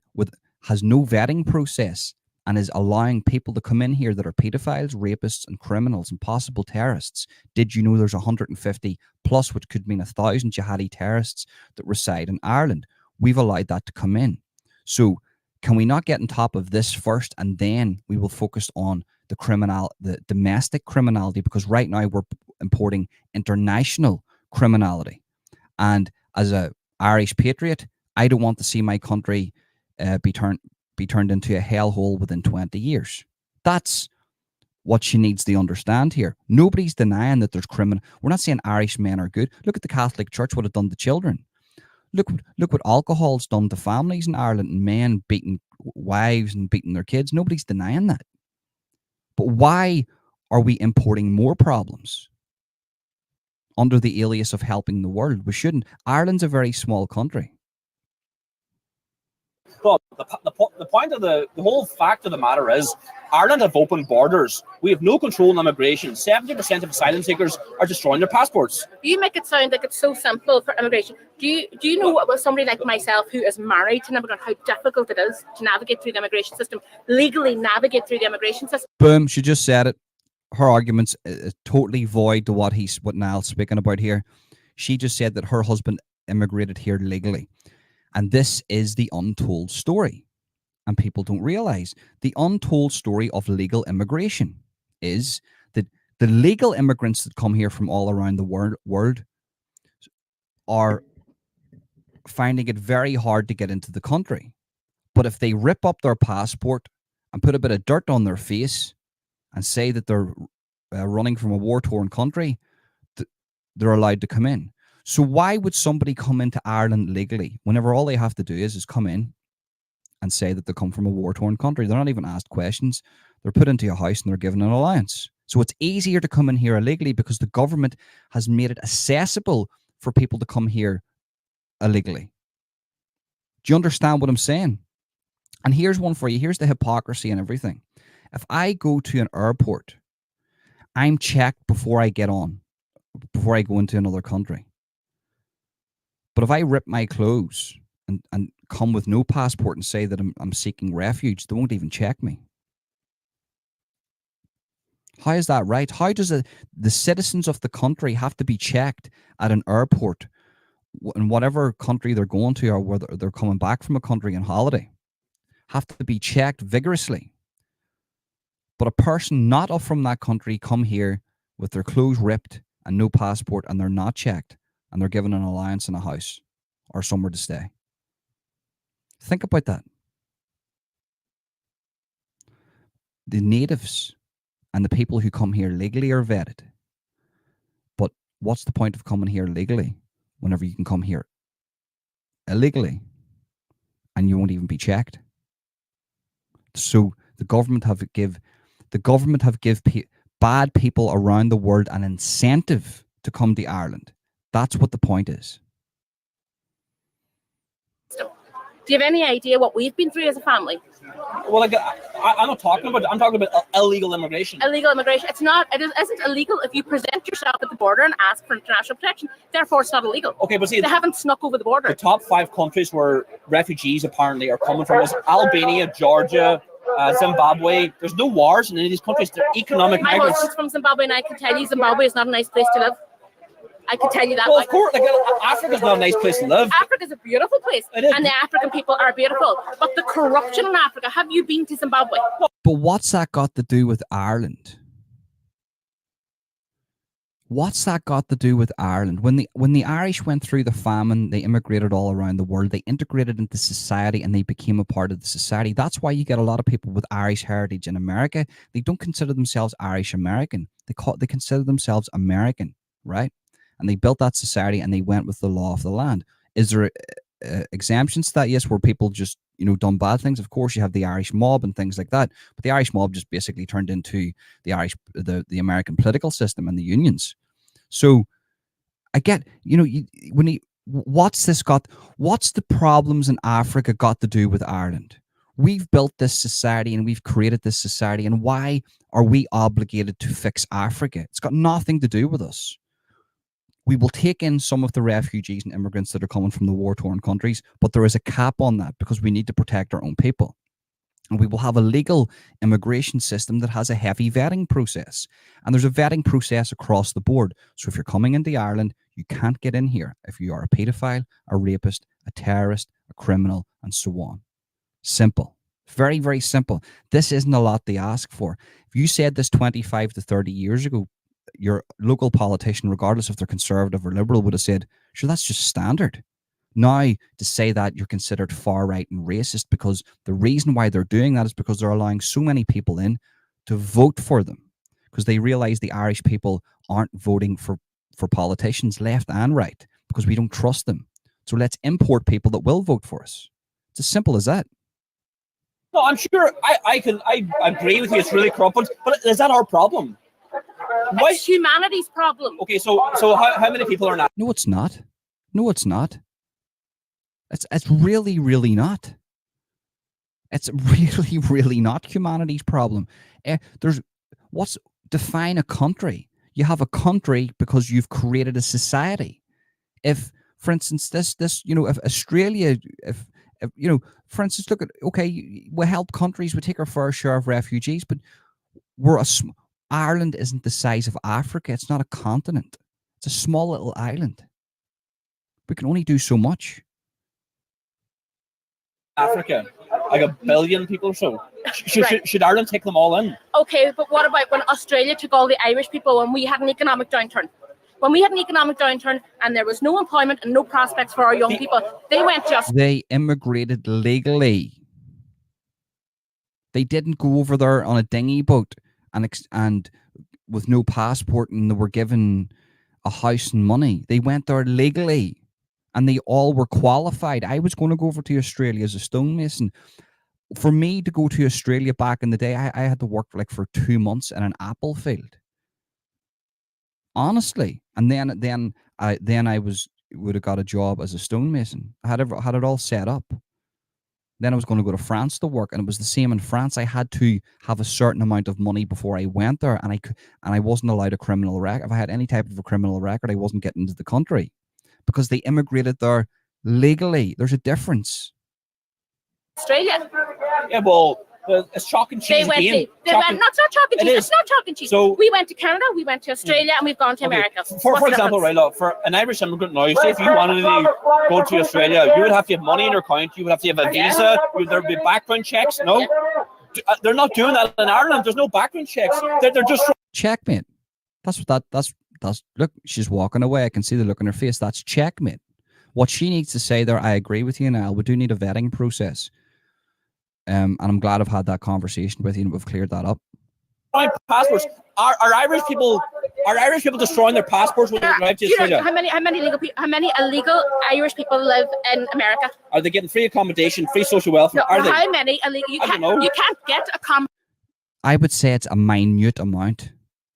has no vetting process and is allowing people to come in here that are pedophiles, rapists, and criminals and possible terrorists. Did you know there's 150 plus, which could mean 1,000 jihadi terrorists that reside in Ireland? We've allowed that to come in. So can we not get on top of this first, and then we will focus on the domestic criminality, because right now we're importing international criminality. And as a Irish patriot, I don't want to see my country be turned into a hellhole within 20 years. That's what she needs to understand here. Nobody's denying that there's criminal. We're not saying Irish men are good. Look at the Catholic Church, what it done to children. Look what alcohol's done to families in Ireland, and men beating wives and beating their kids. Nobody's denying that. But why are we importing more problems under the alias of helping the world? We shouldn't. Ireland's a very small country. But the point of the whole fact of the matter is Ireland have open borders. We have no control on immigration. 70% of asylum seekers are destroying their passports. You make it sound like it's so simple for immigration. Do you know what somebody like myself who is married to an immigrant, how difficult it is to navigate through the immigration system, legally navigate through the immigration system? Boom, she just said it. Her argument's totally void to what Niall's speaking about here. She just said that her husband immigrated here legally. And this is the untold story. And people don't realize the untold story of legal immigration is that the legal immigrants that come here from all around the world are finding it very hard to get into the country. But if they rip up their passport and put a bit of dirt on their face and say that they're running from a war-torn country, they're allowed to come in. So why would somebody come into Ireland legally whenever all they have to do is come in and say that they come from a war-torn country? They're not even asked questions. They're put into a house and they're given an allowance. So it's easier to come in here illegally because the government has made it accessible for people to come here illegally. Do you understand what I'm saying? And here's one for you. Here's the hypocrisy and everything. If I go to an airport, I'm checked before I get on, before I go into another country. But if I rip my clothes and come with no passport and say that I'm seeking refuge, they won't even check me. How is that right? How does the citizens of the country have to be checked at an airport in whatever country they're going to, or whether they're coming back from a country on holiday, have to be checked vigorously? But a person not up from that country come here with their clothes ripped and no passport, and they're not checked, and they're given an allowance in a house or somewhere to stay. Think about that. The natives and the people who come here legally are vetted. But what's the point of coming here legally whenever you can come here illegally and you won't even be checked? So the government have give bad people around the world an incentive to come to Ireland. That's what the point is. Do you have any idea what we've been through as a family? Well, I'm not talking about it. I'm talking about illegal immigration. Illegal immigration. It isn't illegal if you present yourself at the border and ask for international protection. Therefore, it's not illegal. Okay, but see, they haven't snuck over the border. The top 5 countries where refugees apparently are coming from is Albania, Georgia, Zimbabwe. There's no wars in any of these countries. They're economic My migrants. husband's from Zimbabwe, and I can tell you Zimbabwe is not a nice place to live. I can tell you that. Well, of course, Africa's not a nice place to live. Africa's a beautiful place, and the African people are beautiful. But the corruption in Africa, have you been to Zimbabwe? But what's that got to do with Ireland? What's that got to do with Ireland? When the Irish went through the famine, they immigrated all around the world. They integrated into society and they became a part of the society. That's why you get a lot of people with Irish heritage in America. They don't consider themselves Irish American. They consider themselves American, right? And they built that society and they went with the law of the land. Is there exemptions to that? Yes, where people just, done bad things. Of course, you have the Irish mob and things like that. But the Irish mob just basically turned into the American political system and the unions. So I get, what's the problems in Africa got to do with Ireland? We've built this society and we've created this society. And why are we obligated to fix Africa? It's got nothing to do with us. We will take in some of the refugees and immigrants that are coming from the war-torn countries, but there is a cap on that because we need to protect our own people. And we will have a legal immigration system that has a heavy vetting process. And there's a vetting process across the board. So if you're coming into Ireland, you can't get in here if you are a paedophile, a rapist, a terrorist, a criminal, and so on. Simple. Very, very simple. This isn't a lot to ask for. If you said this 25 to 30 years ago, your local politician, regardless if they're conservative or liberal, would have said, sure, that's just standard. Now, to say that you're considered far right and racist, because the reason why they're doing that is because they're allowing so many people in to vote for them, because they realize the Irish people aren't voting for politicians left and right because we don't trust them. So let's import people that will vote for us. It's as simple as that. No, I'm sure I agree with you. It's really corrupt, but is that our problem? It's humanity's problem. Okay, so how many people are not? No, it's not. No, it's not. It's really, really not. It's really, really not humanity's problem. Define a country. You have a country because you've created a society. If, for instance, if Australia, if for instance, look at, okay, we help countries, we take our fair share of refugees, but Ireland isn't the size of Africa. It's not a continent. It's a small little island. We can only do so much. Africa, like 1 billion people or so. Should Ireland take them all in? Okay, but what about when Australia took all the Irish people when we had an economic downturn? When we had an economic downturn and there was no employment and no prospects for our young people, they went just... They immigrated legally. They didn't go over there on a dinghy boat and with no passport, and they were given a house and money. They went there legally, and they all were qualified. I was going to go over to Australia as a stonemason. For me to go to Australia back in the day, I had to work for 2 months in an apple field. Honestly. And then I would have got a job as a stonemason. I had it all set up. Then I was going to go to France to work, and it was the same in France. I had to have a certain amount of money before I went there, and I wasn't allowed a criminal record. If I had any type of a criminal record, I wasn't getting into the country because they immigrated there legally. There's a difference. Australia. Yeah, well, it's chalk and cheese again. It's not chalk and cheese. It's not chalk and cheese. So we went to Canada, we went to Australia, and we've gone to America. For example, right, look, for an Irish immigrant now, say if you wanted to go to Australia, you would have to have money in your account, you would have to have a visa, there would be background checks. No, they're not doing that in Ireland. There's no background checks. They're just... Checkmate. That's look, she's walking away. I can see the look on her face. That's checkmate. What she needs to say there, I agree with you, Niall. We do need a vetting process. And I'm glad I've had that conversation with you and we've cleared that up. Passports. Are Irish people destroying their passports when they arrive to Australia? How many illegal Irish people live in America? Are they getting free accommodation, free social welfare? No, are they? How many illegal? You can't get accommodation. I would say it's a minute amount.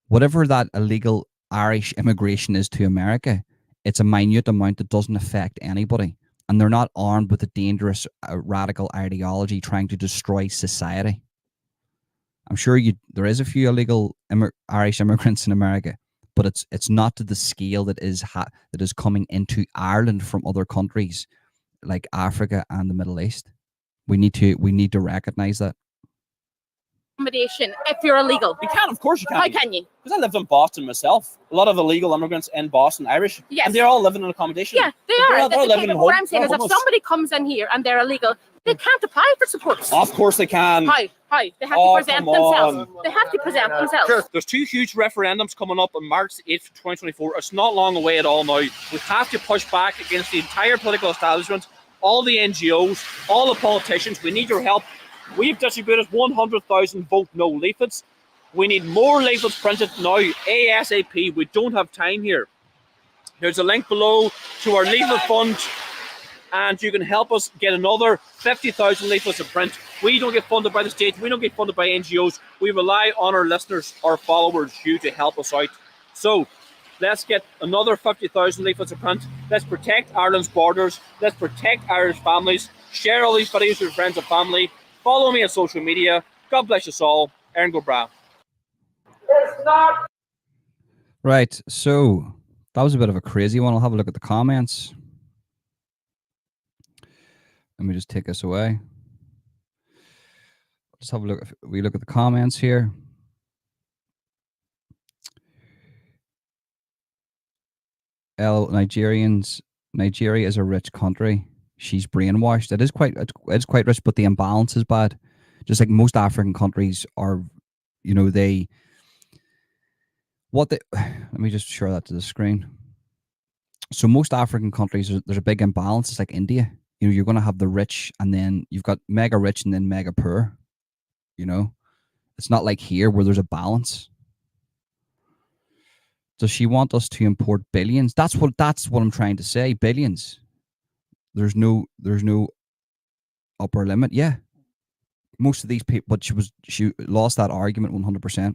Whatever that illegal Irish immigration is to America, it's a minute amount that doesn't affect anybody. And they're not armed with a dangerous radical ideology trying to destroy society. I'm sure there is a few illegal Irish immigrants in America, but it's not to the scale that is coming into Ireland from other countries like Africa and the Middle East. We need to recognize that. Accommodation if you're illegal. You can, of course you can. How can you? Because I lived in Boston myself. A lot of illegal immigrants in Boston, Irish, yes. And they're all living in accommodation. Yeah, they are. They're living in what I'm saying is, if somebody comes in here and they're illegal, they can't apply for support. Of course they can. How? They have to present themselves. They have to present themselves. There's 2 huge referendums coming up on March 8th, 2024. It's not long away at all now. We have to push back against the entire political establishment, all the NGOs, all the politicians. We need your help. We've distributed 100,000 vote no leaflets. We need more leaflets printed now, ASAP. We don't have time here. There's a link below to our leaflet fund, and you can help us get another 50,000 leaflets to print. We don't get funded by the state. We don't get funded by NGOs. We rely on our listeners, our followers, you to help us out. So let's get another 50,000 leaflets to print. Let's protect Ireland's borders. Let's protect Irish families. Share all these videos with friends and family. Follow me on social media. God bless us all. Aaron Gobra. It's not. Right, so that was a bit of a crazy one. I'll have a look at the comments. Let me just take this away. Let's have a look. If we look at the comments here. Nigerians. Nigeria is a rich country. She's brainwashed. It's quite rich, but the imbalance is bad. Just like most African countries are, let me just share that to the screen. So most African countries, there's a big imbalance. It's like India. You're going to have the rich, and then you've got mega rich and then mega poor. It's not like here where there's a balance. Does she want us to import billions? That's what I'm trying to say. Billions. There's no upper limit. Yeah. Most of these people, but she lost that argument 100%.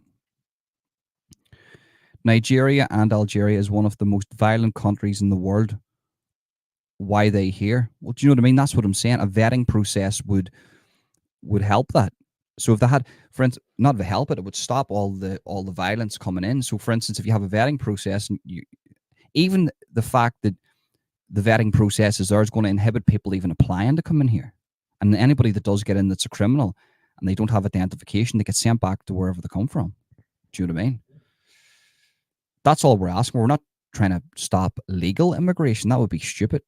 Nigeria and Algeria is one of the most violent countries in the world. Why they here? Well, do you know what I mean? That's what I'm saying. A vetting process would help that. So if they had, for instance, not to help it, it would stop all the violence coming in. So for instance, if you have a vetting process, and even the fact that the vetting process is there is going to inhibit people even applying to come in here. And anybody that does get in that's a criminal and they don't have identification, they get sent back to wherever they come from. Do you know what I mean? That's all we're asking. We're not trying to stop legal immigration. That would be stupid.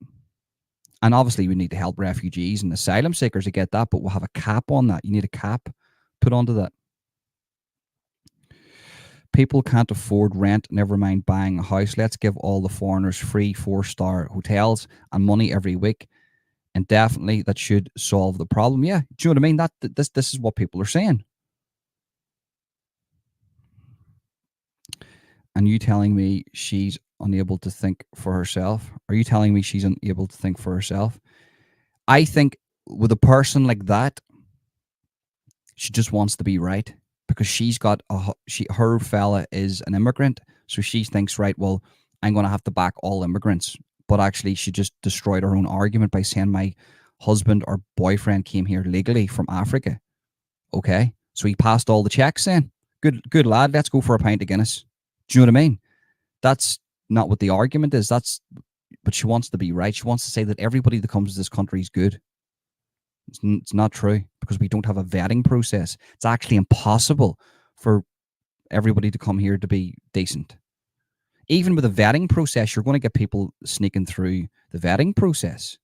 And obviously we need to help refugees and asylum seekers to get that, but we'll have a cap on that. You need a cap put onto that. People can't afford rent, never mind buying a house. Let's give all the foreigners free 4-star hotels and money every week. And definitely that should solve the problem. Yeah, do you know what I mean? This is what people are saying. And you telling me she's unable to think for herself? Are you telling me she's unable to think for herself? I think with a person like that, she just wants to be right, because she's got her fella is an immigrant, so she thinks, right, well, I'm going to have to back all immigrants. But actually, she just destroyed her own argument by saying my husband or boyfriend came here legally from Africa. Okay, so he passed all the checks then. Good lad, let's go for a pint of Guinness. Do you know what I mean? That's not what the argument is. But she wants to be right. She wants to say that everybody that comes to this country is good. It's not true, because we don't have a vetting process. It's actually impossible for everybody to come here to be decent. Even with a vetting process, you're going to get people sneaking through the vetting process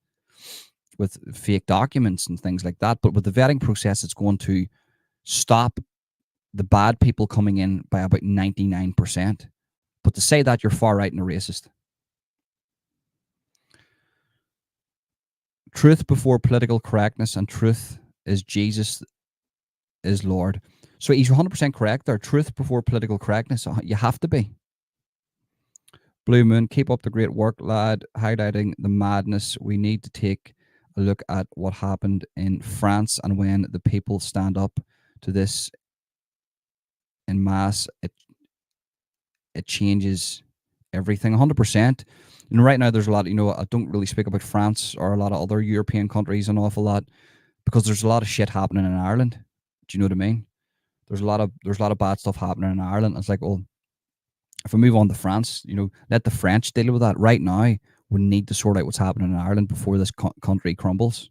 with fake documents and things like that. But with the vetting process, it's going to stop the bad people coming in by about 99%. But to say that, you're far right and a racist. Truth before political correctness, and truth is Jesus is Lord. So he's 100% correct there. Truth before political correctness. You have to be. Blue Moon, keep up the great work, lad. Highlighting the madness. We need to take a look at what happened in France, and when the people stand up to this in mass, it changes everything. 100%. And right now there's a lot, I don't really speak about France or a lot of other European countries an awful lot, because there's a lot of shit happening in Ireland. Do you know what I mean? There's a lot of bad stuff happening in Ireland. It's like, well, if we move on to France, let the French deal with that. Right now, we need to sort out what's happening in Ireland before this country crumbles.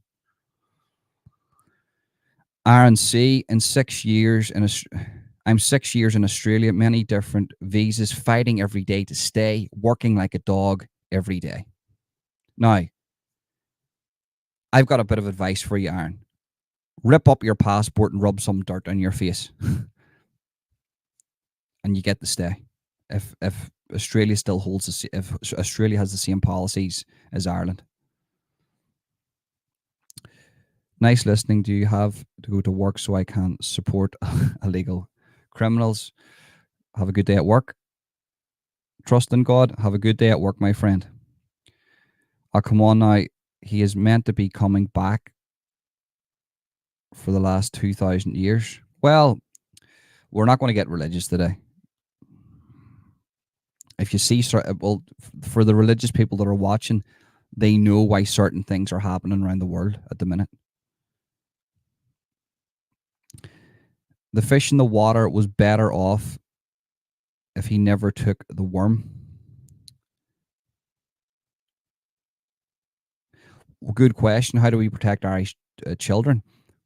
Aaron C, in 6 years I'm 6 years in Australia, many different visas, fighting every day to stay, working like a dog every day. Now, I've got a bit of advice for you, Aaron. Rip up your passport and rub some dirt on your face. And you get to stay. If Australia still holds, if Australia has the same policies as Ireland. Nice listening. Do you have to go to work so I can support illegal criminals? Have a good day at work. Trust in God. Have a good day at work, my friend. Oh, come on now. He is meant to be coming back for the last 2,000 years. Well, we're not going to get religious today. If you see, well, for the religious people that are watching, they know why certain things are happening around the world at the minute. The fish in the water was better off if he never took the worm. Good question. How do we protect Irish children?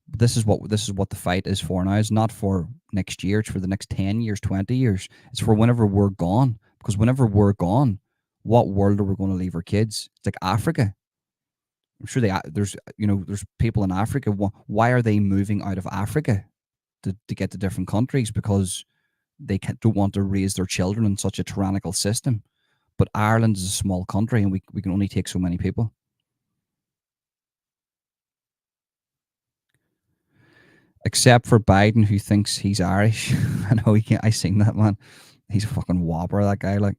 This is what the fight is for now. It's not for next year. It's for the next 10 years, 20 years. It's for whenever we're gone. Because whenever we're gone, what world are we going to leave our kids? It's like Africa. I'm sure there's people in Africa. Why are they moving out of Africa to get to different countries? Because they don't want to raise their children in such a tyrannical system. But Ireland is a small country, and we can only take so many people. Except for Biden, who thinks he's Irish. I know he can't. I seen that, man. He's a fucking whopper, that guy. Like,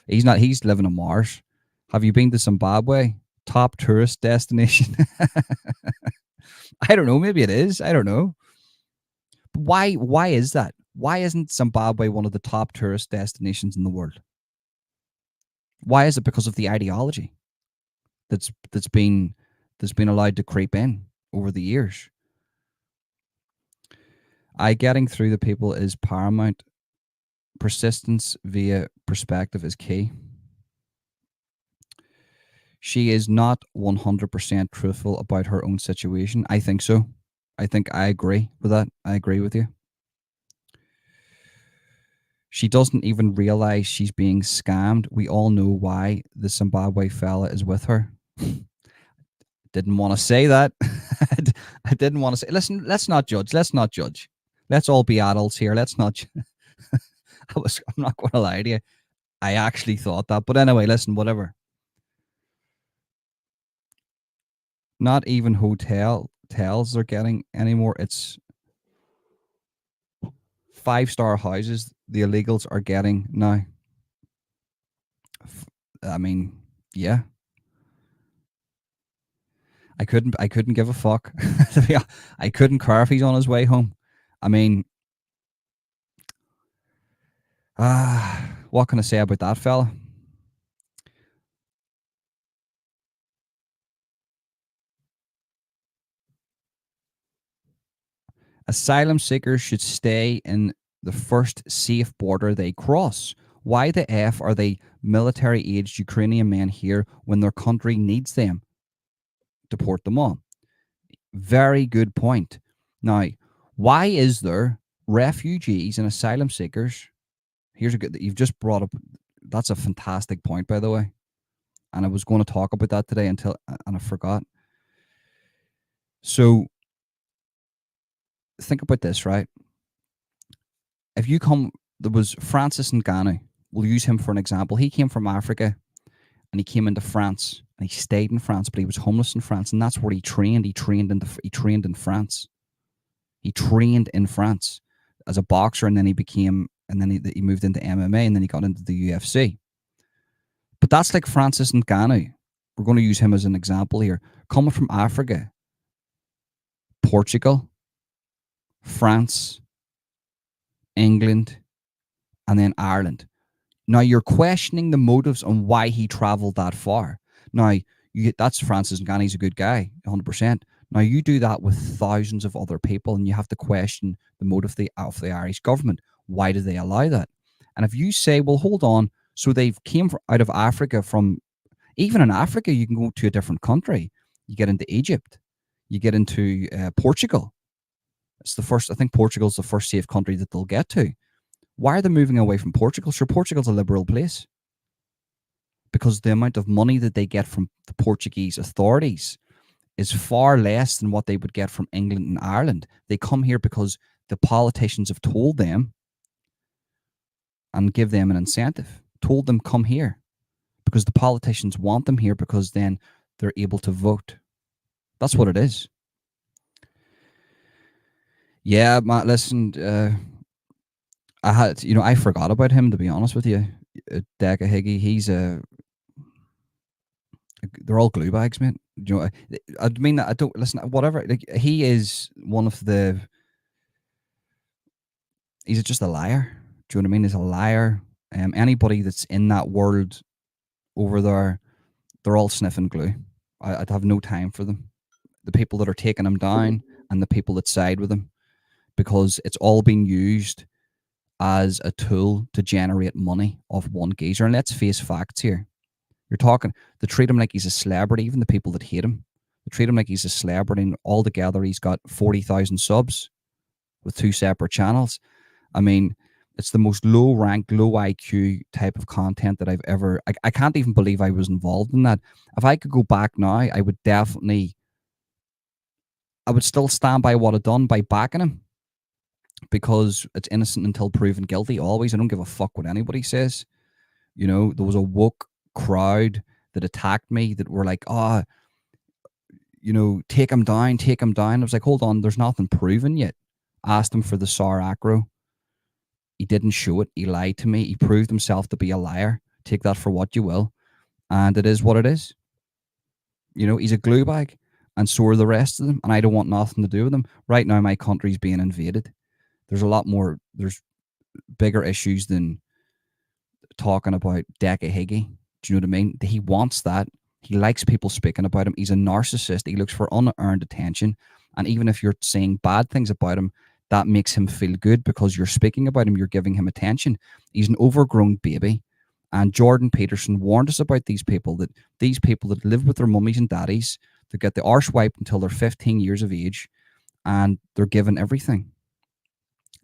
he's not. He's living on Mars. Have you been to Zimbabwe? Top tourist destination. I don't know. Maybe it is. I don't know. But why is that? Why isn't Zimbabwe one of the top tourist destinations in the world? Why is it? Because of the ideology that's been allowed to creep in over the years. Getting through the people is paramount. Persistence via perspective is key. She is not 100% truthful about her own situation. I think so. I think I agree with that. I agree with you. She doesn't even realize she's being scammed. We all know why the Zimbabwe fella is with her. Didn't want to say that. I didn't want to say. Listen, let's not judge. Let's not judge. Let's all be adults here. Let's not. I'm not going to lie to you. I actually thought that. But anyway, listen, whatever. Not even hotels are getting anymore. It's 5-star houses the illegals are getting now. I mean, yeah. I couldn't give a fuck. I couldn't care if he's on his way home. I mean, what can I say about that fella? Asylum seekers should stay in the first safe border they cross. Why the F are they military-aged Ukrainian men here when their country needs them? Deport them all. Very good point. Now, why is there refugees and asylum seekers? Here's a good, you've just brought up, that's a fantastic point, by the way. And I was going to talk about that today and I forgot. So think about this, right? If you come, there was Francis Ngannou. We'll use him for an example. He came from Africa and he came into France and he stayed in France, but he was homeless in France, and that's where he trained. He trained in France. He trained in France as a boxer, and then he moved into MMA, and then he got into the UFC. But that's like Francis Ngannou. We're going to use him as an example here. Coming from Africa, Portugal, France, England, and then Ireland. Now you're questioning the motives on why he traveled that far. Now that's Francis Ngannou. He's a good guy, 100%. Now you do that with thousands of other people, and you have to question the motive of the Irish government. Why do they allow that? And if you say, well, hold on, so they've came out of Africa from, even in Africa, you can go to a different country. You get into Egypt, you get into Portugal. It's the first, I think Portugal's the first safe country that they'll get to. Why are they moving away from Portugal? Sure, Portugal's a liberal place. Because the amount of money that they get from the Portuguese authorities is far less than what they would get from England and Ireland. They come here because the politicians have told them and give them an incentive, told them come here because the politicians want them here because then they're able to vote. That's what it is. Yeah, Matt, listen, I forgot about him, to be honest with you. Deca Higgy, they're all glue bags, mate. I mean, I don't listen. Whatever. Like, he is one of the. He's just a liar. Do you know what I mean? He's a liar. Anybody that's in that world over there, they're all sniffing glue. I'd have no time for them. The people that are taking him down and the people that side with him, because it's all being used as a tool to generate money off one geezer. And let's face facts here. You're talking, they treat him like he's a celebrity, even the people that hate him. They treat him like he's a celebrity, and altogether he's got 40,000 subs with 2 separate channels. I mean, it's the most low-rank, low IQ type of content that I've ever... I can't even believe I was involved in that. If I could go back now, I would still stand by what I've done by backing him, because it's innocent until proven guilty, always. I don't give a fuck what anybody says. You know, there was a woke crowd that attacked me that were like, take him down, take him down. I was like, hold on, there's nothing proven yet. Asked him for the SAR acro. He didn't show it. He lied to me. He proved himself to be a liar. Take that for what you will. And it is what it is. You know, he's a glue bag, and so are the rest of them, and I don't want nothing to do with them. Right now, my country's being invaded. There's bigger issues than talking about Deca Higgy. Do you know what I mean? He wants that. He likes people speaking about him. He's a narcissist. He looks for unearned attention. And even if you're saying bad things about him, that makes him feel good because you're speaking about him. You're giving him attention. He's an overgrown baby. And Jordan Peterson warned us about these people that live with their mummies and daddies, that get the arse wiped until they're 15 years of age, and they're given everything.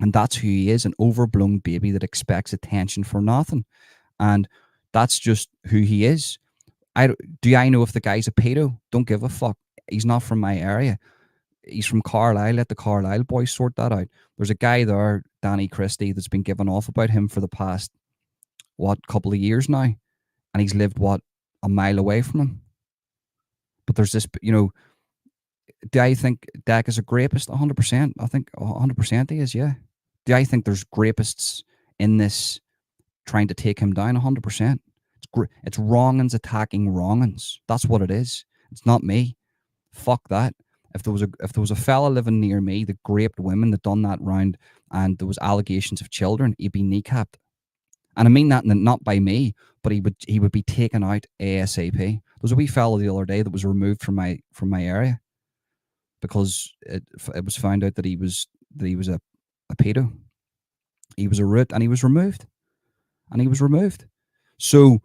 And that's who he is, an overblown baby that expects attention for nothing. And that's just who he is. Do I know if the guy's a pedo? Don't give a fuck. He's not from my area. He's from Carlisle. Let the Carlisle boys sort that out. There's a guy there, Danny Christie, that's been given off about him for the past, couple of years now. And he's lived, a mile away from him. But there's this, do I think Dak is a rapist? 100%. I think 100% he is, yeah. Do I think there's rapists in this trying to take him down? 100%. It's wrongins attacking wrongins. That's what it is. It's not me. Fuck that. If there was a fella living near me that raped women, that done that round, and there was allegations of children, he'd be kneecapped. And I mean that not by me, but he would be taken out ASAP. There was a wee fella the other day that was removed from my area because it was found out that he was a pedo. He was a root, and he was removed. So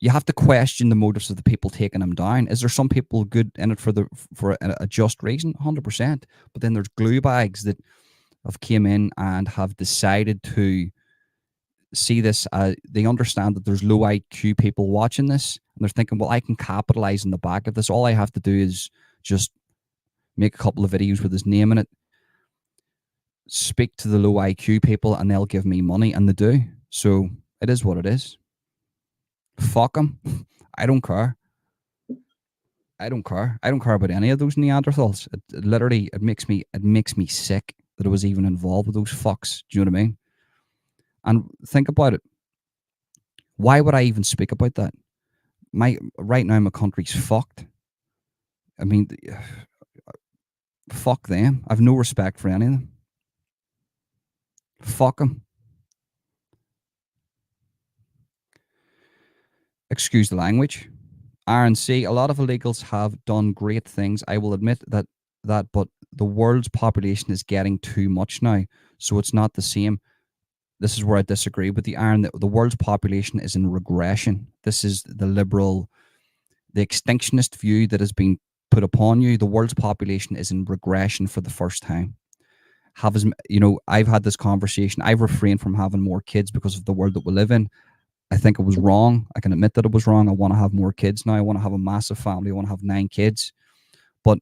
you have to question the motives of the people taking him down. Is there some people good in it for a just reason? 100%. But then there's glue bags that have came in and have decided to see this. They understand that there's low IQ people watching this, and they're thinking, well, I can capitalize on the back of this. All I have to do is just make a couple of videos with his name in it, speak to the low IQ people, and they'll give me money, and they do. So it is what it is. Fuck them. I don't care. I don't care about any of those Neanderthals. It literally makes me sick that I was even involved with those fucks. Do you know what I mean? And think about it. Why would I even speak about that? Right now my country's fucked. I mean, fuck them. I've no respect for any of them. Fuck them. Excuse the language. RNC, a lot of illegals have done great things. I will admit that, but the world's population is getting too much now, so it's not the same. This is where I disagree with the Aaron. The world's population is in regression. This is the extinctionist view that has been put upon you. The world's population is in regression for the first time. I've had this conversation. I've refrained from having more kids because of the world that we live in. I think it was wrong. I can admit that it was wrong. I want to have more kids now. I want to have a massive family. I want to have 9 kids. But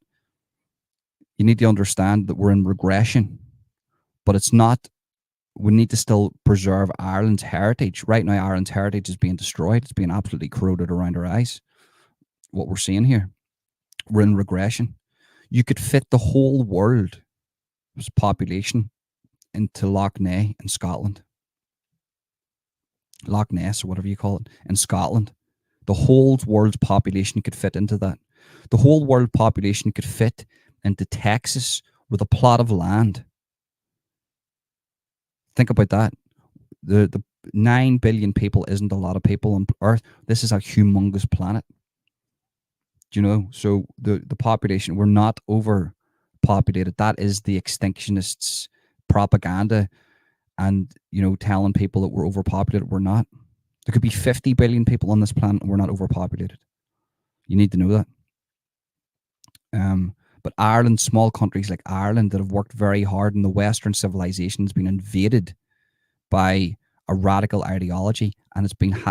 you need to understand that we're in regression. But it's not. We need to still preserve Ireland's heritage. Right now, Ireland's heritage is being destroyed. It's being absolutely corroded around our eyes. What we're seeing here, we're in regression. You could fit the whole world's population into Loch Ness in Scotland. Loch Ness, or whatever you call it, in Scotland. The whole world's population could fit into that. The whole world population could fit into Texas with a plot of land. Think about that. The 9 billion people isn't a lot of people on Earth. This is a humongous planet. Do you know? So the population, we're not overpopulated. That is the extinctionists' propaganda. And, telling people that we're overpopulated, we're not. There could be 50 billion people on this planet and we're not overpopulated. You need to know that. But Ireland, small countries like Ireland that have worked very hard, and the Western civilization has been invaded by a radical ideology, and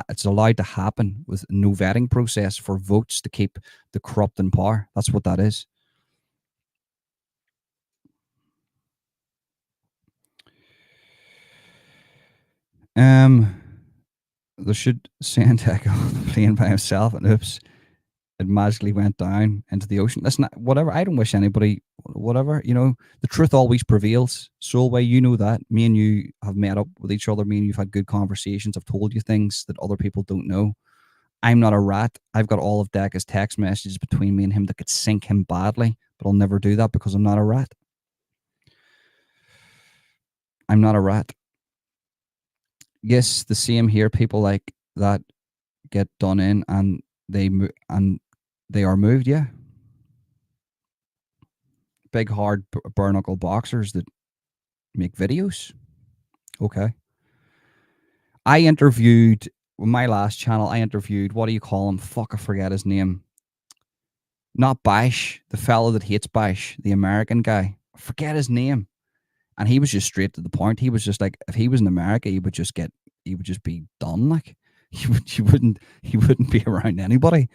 it's allowed to happen with no vetting process for votes to keep the corrupt in power. That's what that is. They should send Echo on the plane by himself, and oops, it magically went down into the ocean. Listen, whatever. I don't wish anybody, whatever. The truth always prevails. Solway, you know that. Me and you have met up with each other. Me and you've had good conversations. I've told you things that other people don't know. I'm not a rat. I've got all of Decca's text messages between me and him that could sink him badly, but I'll never do that because I'm not a rat. I'm not a rat. Yes, the same here. People like that get done in and they are moved. Yeah, big hard bare knuckle boxers that make videos. Okay. I interviewed my last channel. I interviewed, what do you call him? Fuck, I forget his name. Not Bash, the fellow that hates Bash, the American guy. I forget his name. And he was just straight to the point. He was just like, if he was in America, he would just be done. Like, he wouldn't be around anybody.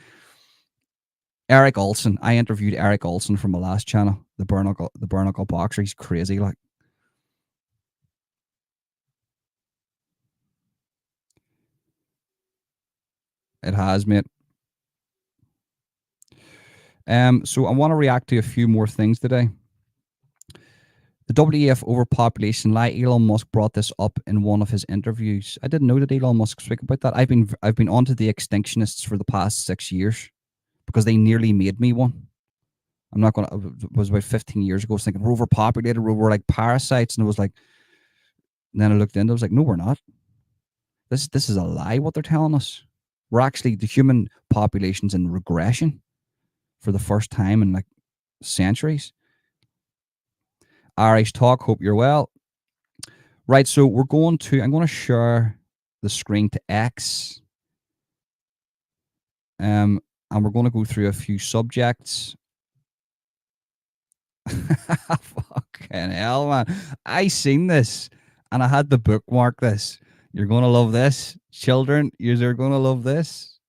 Eric Olson. I interviewed Eric Olson from my last channel. the Bernacle boxer. He's crazy, like. It has, mate. So I want to react to a few more things today. The WEF overpopulation lie. Elon Musk brought this up in one of his interviews. I didn't know that Elon Musk spoke about that. I've been onto the extinctionists for the past 6 years because they nearly made me one. I'm not gonna. It was about 15 years ago. I was thinking we're overpopulated. We're like parasites, and it was like. And then I looked into it. I was like, no, we're not. This is a lie. What they're telling us. We're actually, the human population's in regression for the first time in like centuries. Irish Talk, hope you're well. Right, so I'm going to share the screen to X. And we're going to go through a few subjects. Fucking hell, man. I seen this and I had to bookmark this. You're going to love this. Children, you're going to love this.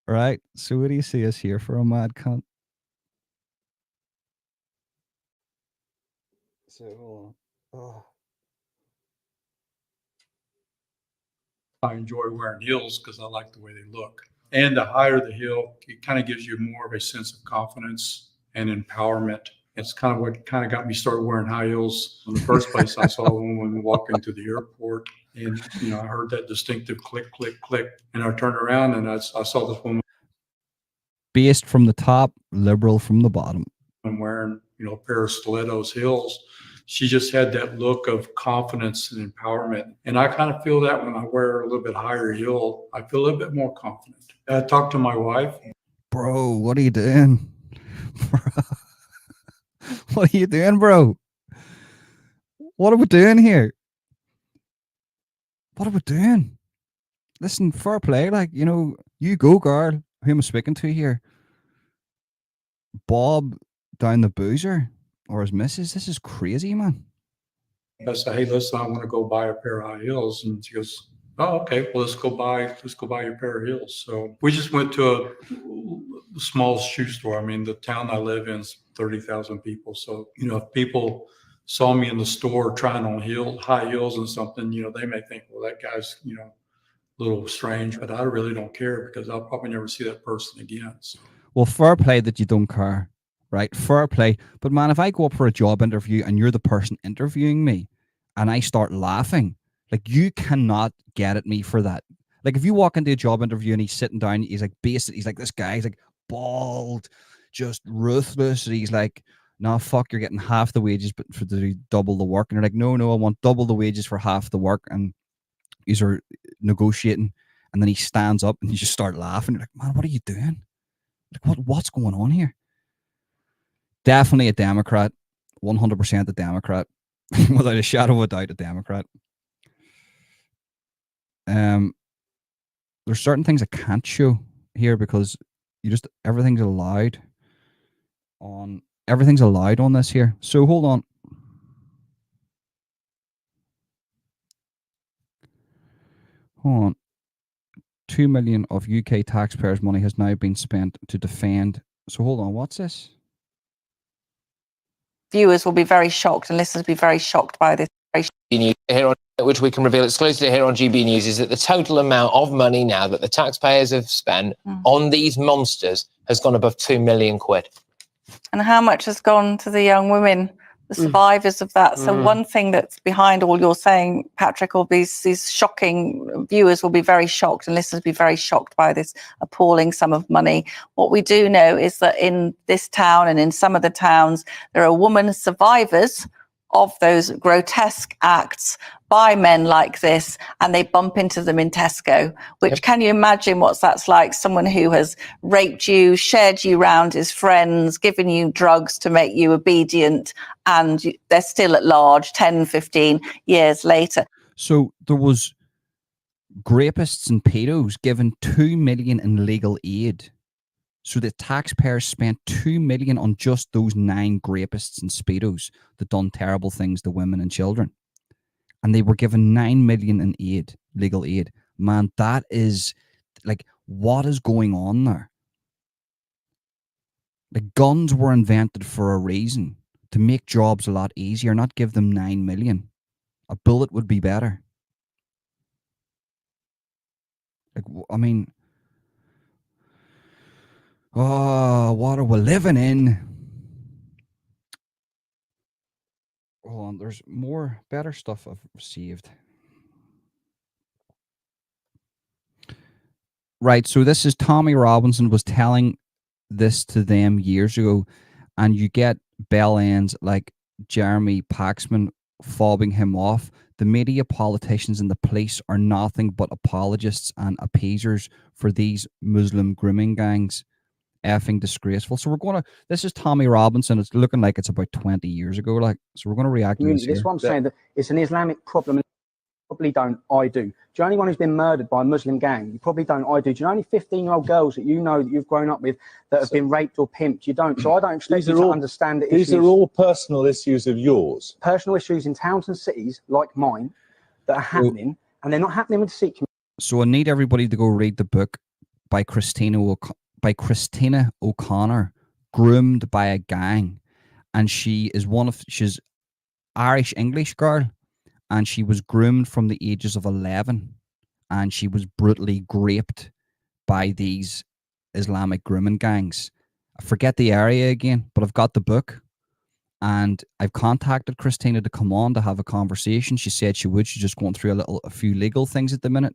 Right, so what do you see us here for a mad cunt? So, I enjoy wearing heels because I like the way they look. And the higher the heel, it kind of gives you more of a sense of confidence and empowerment. It's kind of what kind of got me started wearing high heels. In the first place, I saw a woman walk into the airport and, I heard that distinctive click, click, click. And I turned around and I saw this woman. Based from the top, liberal from the bottom. I'm wearing, a pair of stilettos heels. She just had that look of confidence and empowerment. And I kind of feel that when I wear a little bit higher heel, I feel a little bit more confident. I talked to my wife. Bro, what are you doing? What are you doing, bro? What are we doing here? What are we doing? Listen, fair play. Like, you go, girl. Who am I speaking to here? Bob down the boozer or his missus? This is crazy, man. I said, hey, listen, I want to go buy a pair of high heels. And she goes, oh, okay, well, let's go buy your pair of heels. So we just went to a small shoe store. I mean, the town I live in is 30,000 people. So, if people saw me in the store trying on high heels and something, they may think, well, that guy's, a little strange, but I really don't care because I'll probably never see that person again. So. Well, fair play that you don't care, right? Fair play. But man, if I go up for a job interview and you're the person interviewing me and I start laughing, like, you cannot get at me for that. Like, if you walk into a job interview and he's sitting down, he's like, he's like, this guy, he's like bald, just ruthless. And he's like, no, fuck, you're getting half the wages, but for the double the work. And you're like, no, I want double the wages for half the work. And these are negotiating. And then he stands up and you just start laughing. You're like, man, what are you doing? Like, what's going on here? Definitely a Democrat. 100% a Democrat. Without a shadow of a doubt, a Democrat. There's certain things I can't show here because everything's allowed on this here. So hold on. Hold on. 2 million of UK taxpayers' money has now been spent to defend. So hold on, what's this? Viewers will be very shocked and listeners will be very shocked by this. News here on, which we can reveal exclusively here on GB News, is that the total amount of money now that the taxpayers have spent on these monsters has gone above 2 million quid. And how much has gone to the young women, the survivors of that? So one thing that's behind all you're saying, Patrick, will be these shocking, viewers will be very shocked and listeners will be very shocked by this appalling sum of money. What we do know is that in this town and in some of the towns, there are women survivors of those grotesque acts by men like this, and they bump into them in Tesco, which can you imagine what that's like? Someone who has raped you, shared you round his friends, given you drugs to make you obedient, and they're still at large 10, 15 years later. So there was rapists and pedos given 2 million in legal aid. So the taxpayers spent 2 million on just those 9 rapists and speedos that done terrible things to women and children. And they were given 9 million in aid, legal aid. Man, that is like, what is going on there? The guns were invented for a reason, to make jobs a lot easier, not give them 9 million. A bullet would be better. Like, I mean, oh, what are we living in? Hold on, there's more better stuff I've received. Right, so this is Tommy Robinson was telling this to them years ago, and you get bell ends like Jeremy Paxman fobbing him off. The media, politicians, and the police are nothing but apologists and appeasers for these Muslim grooming gangs. Effing disgraceful. So we're going to, this is Tommy Robinson. It's looking like it's about 20 years ago. Like, so we're going to react to this This here. is what I'm saying, that it's an Islamic problem. And probably don't, I do. Do you know anyone who's been murdered by a Muslim gang? You probably don't, I do. Do you know any 15-year-old girls that you know that you've grown up with that have been raped or pimped? You don't. So I don't expect you to understand the issues. These are all personal issues of yours. Personal issues in towns and cities like mine that are happening, and they're not happening with the Sikh community. So I need everybody to go read the book by Christina O'Connor, Groomed by a Gang. And she's Irish English girl, and she was groomed from the ages of 11, and she was brutally raped by these Islamic grooming gangs. I forget the area again, but I've got the book, and I've contacted Christina to come on to have a conversation. She said she would. She's just going through a few legal things at the minute.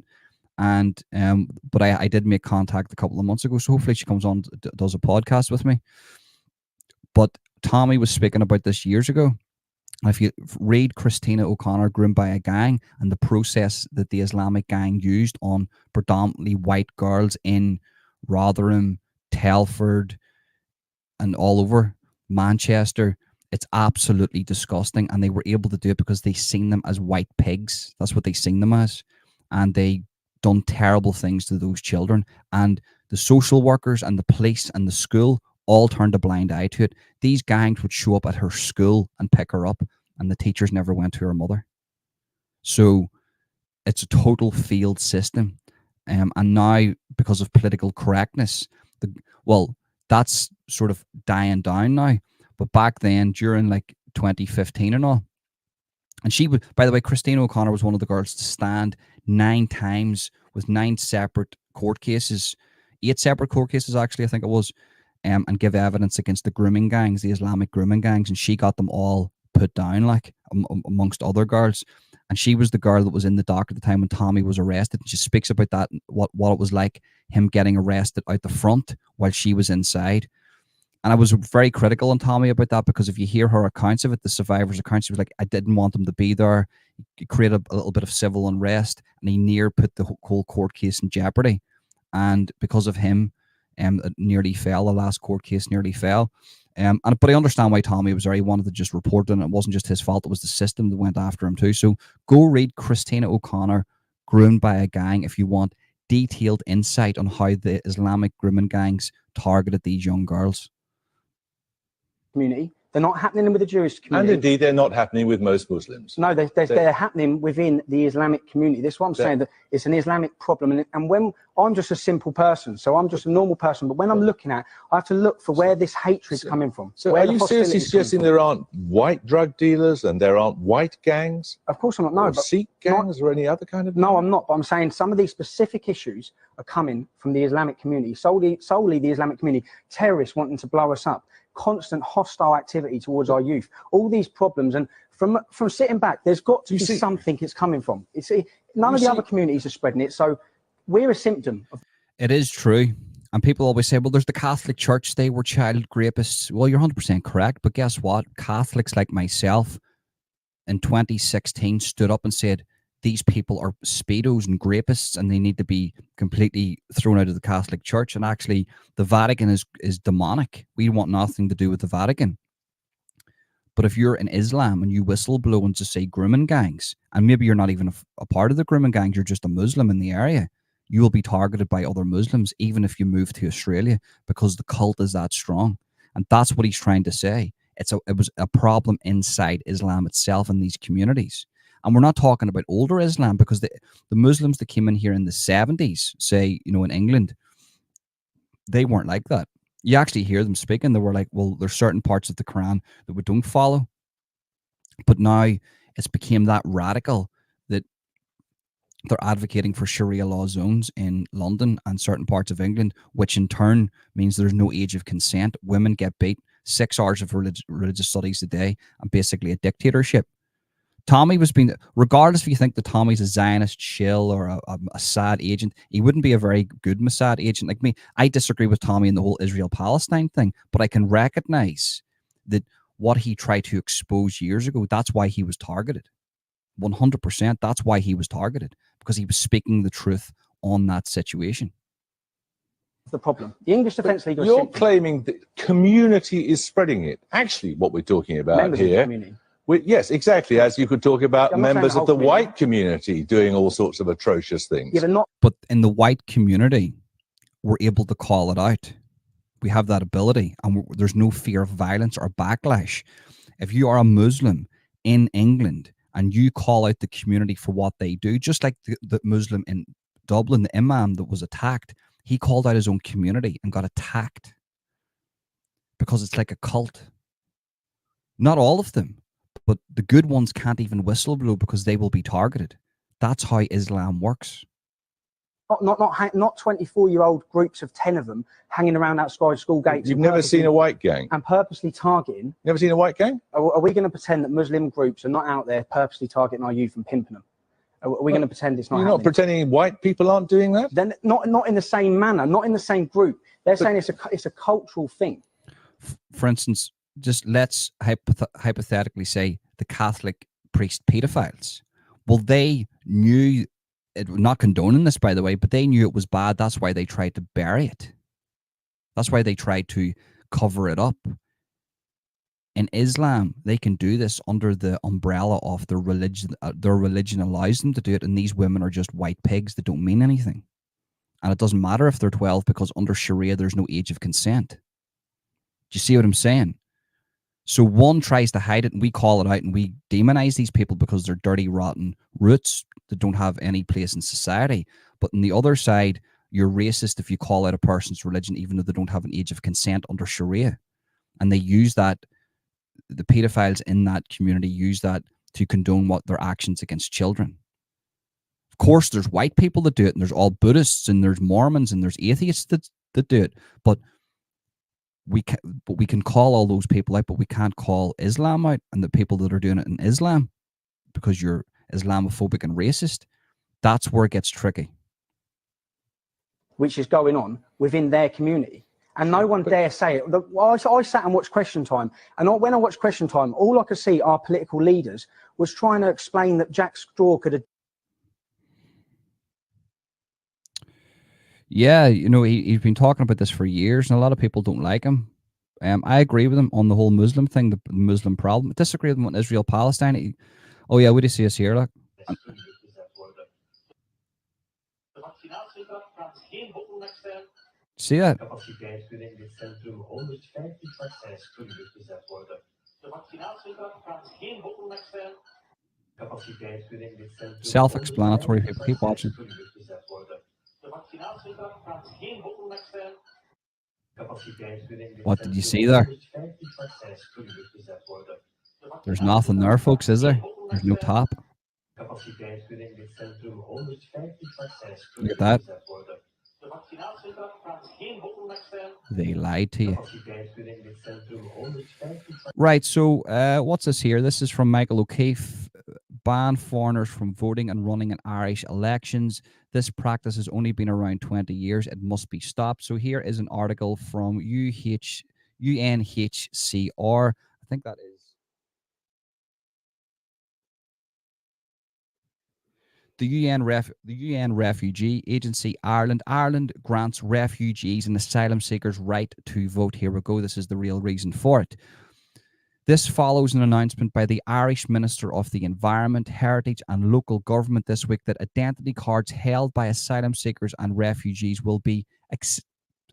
And but I did make contact a couple of months ago, so hopefully she comes on, does a podcast with me. But Tommy was speaking about this years ago. If you read Christina O'Connor, Groomed by a Gang, and the process that the Islamic gang used on predominantly white girls in Rotherham, Telford, and all over Manchester, it's absolutely disgusting. And they were able to do it because they seen them as white pigs. That's what they seen them as. And they done terrible things to those children, and the social workers and the police and the school all turned a blind eye to it. These gangs would show up at her school and pick her up, and the teachers never went to her mother. So it's a total failed system. And now, because of political correctness, that's sort of dying down now. But back then, during like 2015 and all, and she would, by the way, Christina O'Connor was one of the girls to stand 9 times with 9 separate court cases, 8 separate court cases, actually, I think it was, and give evidence against the grooming gangs, the Islamic grooming gangs. And she got them all put down, like, amongst other girls. And she was the girl that was in the dock at the time when Tommy was arrested. And she speaks about that, what it was like, him getting arrested out the front while she was inside. And I was very critical on Tommy about that, because if you hear her accounts of it, the survivors' accounts, she was like, I didn't want them to be there. He created a little bit of civil unrest, and he near put the whole court case in jeopardy. And because of him, it nearly fell. The last court case nearly fell. But I understand why Tommy was there. He wanted to just report it, and it wasn't just his fault. It was the system that went after him too. So go read Christina O'Connor, Groomed by a Gang, if you want detailed insight on how the Islamic grooming gangs targeted these young girls. Community. They're not happening with the Jewish community. And indeed, they're not happening with most Muslims. No, they're happening within the Islamic community. This is what I'm saying, that it's an Islamic problem. And when I'm just a simple person, so I'm just a normal person, but when I'm looking at, I have to look for where this hatred is coming from. So are you seriously suggesting there aren't white drug dealers and there aren't white gangs? Of course I'm not. No, or Sikh gangs or any other kind of? No, I'm not. But I'm saying some of these specific issues are coming from the Islamic community, solely the Islamic community. Terrorists wanting to blow us up. Constant hostile activity towards our youth, all these problems, and from sitting back, there's got to be something it's coming from. None of the other communities are spreading it, so we're a symptom of. It is true, and people always say, well, there's the Catholic Church, they were child rapists. Well, you're 100% correct, but guess what? Catholics like myself in 2016 stood up and said, these people are speedos and rapists, and they need to be completely thrown out of the Catholic Church. And actually, the Vatican is demonic. We want nothing to do with the Vatican. But if you're in Islam and you whistleblow and just say grooming gangs, and maybe you're not even a part of the grooming gangs, you're just a Muslim in the area, you will be targeted by other Muslims, even if you move to Australia, because the cult is that strong. And that's what he's trying to say. It was a problem inside Islam itself in these communities. And we're not talking about older Islam, because the Muslims that came in here in the 70s, say, in England, they weren't like that. You actually hear them speaking. They were like, well, there's certain parts of the Quran that we don't follow. But now it's became that radical that they're advocating for Sharia law zones in London and certain parts of England, which in turn means there's no age of consent. Women get beat, 6 hours of religious studies a day, and basically a dictatorship. Tommy was being, regardless if you think that Tommy's a Zionist shill or a Assad agent, he wouldn't be a very good Mossad agent like me. I disagree with Tommy in the whole Israel-Palestine thing, but I can recognize that what he tried to expose years ago, that's why he was targeted. 100%, that's why he was targeted, because he was speaking the truth on that situation. The problem. The English Defence League. You're claiming that community is spreading it. Actually, what we're talking about members here. Of the community. Yes, exactly. As you could talk about members of the community. white community doing all sorts of atrocious things. Yeah, but in the white community, we're able to call it out. We have that ability, and there's no fear of violence or backlash. If you are a Muslim in England and you call out the community for what they do, just like the Muslim in Dublin, the imam that was attacked, he called out his own community and got attacked because it's like a cult. Not all of them, but the good ones can't even whistleblow because they will be targeted. That's how Islam works. Not 24-year-old groups of 10 of them hanging around outside school gates. You've never seen a white gang? And purposely targeting. Never seen a white gang? Are we going to pretend that Muslim groups are not out there purposely targeting our youth and pimping them? Are we going to pretend it's not happening? You're not pretending white people aren't doing that? Then not in the same manner, not in the same group. They're saying it's a cultural thing. For instance, just let's hypothetically say the Catholic priest pedophiles. Well, they knew, not condoning this, by the way, but they knew it was bad. That's why they tried to bury it. That's why they tried to cover it up. In Islam, they can do this under the umbrella of their religion. Their religion allows them to do it, and these women are just white pigs that don't mean anything. And it doesn't matter if they're 12 because under Sharia, there's no age of consent. Do you see what I'm saying? So one tries to hide it, and we call it out, and we demonize these people because they're dirty, rotten roots that don't have any place in society. But on the other side, you're racist if you call out a person's religion, even though they don't have an age of consent under Sharia. And they use that, the pedophiles in that community use that to condone what their actions against children. Of course, there's white people that do it, and there's all Buddhists, and there's Mormons, and there's atheists that do it. But we can call all those people out, but we can't call Islam out and the people that are doing it in Islam because you're Islamophobic and racist. That's where it gets tricky. Which is going on within their community. And no one dare say it. I sat and watched Question Time. And when I watched Question Time, all I could see our political leaders was trying to explain that Jack Straw could have. Yeah, you know, he's been talking about this for years, and a lot of people don't like him. I agree with him on the whole Muslim thing, the Muslim problem. I disagree with him on Israel-Palestine. Oh yeah, what do you see us here? Like? See that? Self-explanatory. People keep watching. What did you see there? There's nothing there, folks, is there? There's no top. Look at that. They lied to you. Right, so what's this here? This is from Michael O'Keefe. Ban foreigners from voting and running in Irish elections. This practice has only been around 20 years. It must be stopped. So here is an article from UNHCR. I think that is the UN Refugee Agency Ireland. Ireland grants refugees and asylum seekers right to vote. Here we go. This is the real reason for it. This follows an announcement by the Irish Minister of the Environment, Heritage and Local Government this week that identity cards held by asylum seekers and refugees will be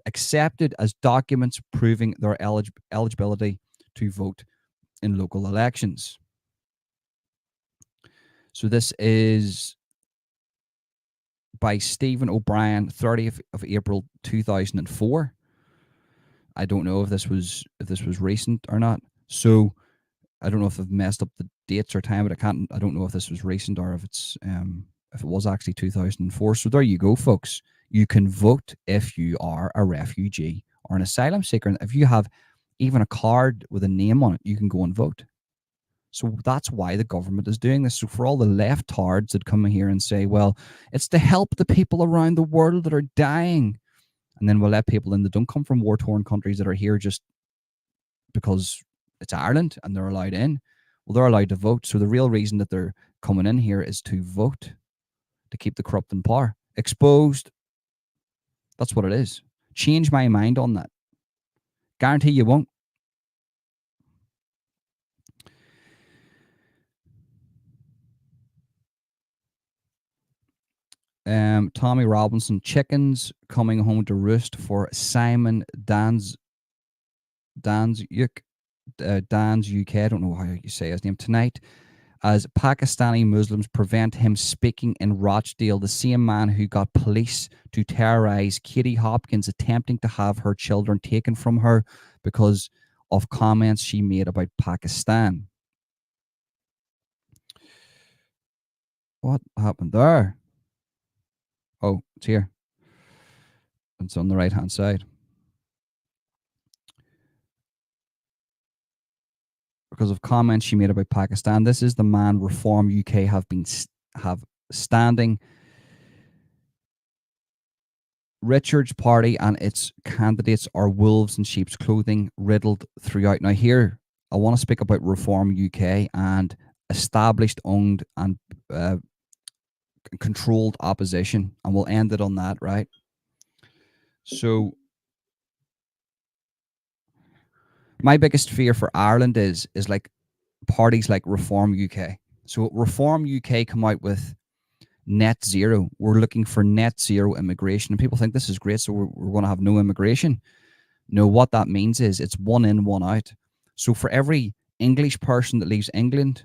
accepted as documents proving their eligibility to vote in local elections. So this is by Stephen O'Brien, 30th of April 2004. I don't know if this was recent or not. So I don't know if I've messed up the dates or time, but I don't know if this was recent or if it was actually 2004. So there you go, folks. You can vote if you are a refugee or an asylum seeker. And if you have even a card with a name on it, you can go and vote. So that's why the government is doing this. So for all the leftards that come here and say, well, it's to help the people around the world that are dying. And then we'll let people in that don't come from war-torn countries that are here just because it's Ireland and they're allowed in. Well, they're allowed to vote. So the real reason that they're coming in here is to vote, to keep the corrupt in power. Exposed. That's what it is. Change my mind on that. Guarantee you won't. Tommy Robinson, chickens coming home to roost for Simon Dan's UK. I don't know how you say his name tonight, as Pakistani Muslims prevent him speaking in Rochdale. The same man who got police to terrorize Katie Hopkins, attempting to have her children taken from her because of comments she made about Pakistan. What happened there? Oh, it's here. It's on the right-hand side. Because of comments she made about Pakistan. This is the man Reform UK have standing. Richard's party and its candidates are wolves in sheep's clothing, riddled throughout. Now here, I want to speak about Reform UK and established, owned, and controlled opposition, and we'll end it on that, right? So my biggest fear for Ireland is like parties like Reform UK. So Reform UK come out with net zero. We're looking for net zero immigration, and people think this is great, so we're going to have no immigration. No, what that means is it's one in, one out. So for every English person that leaves England,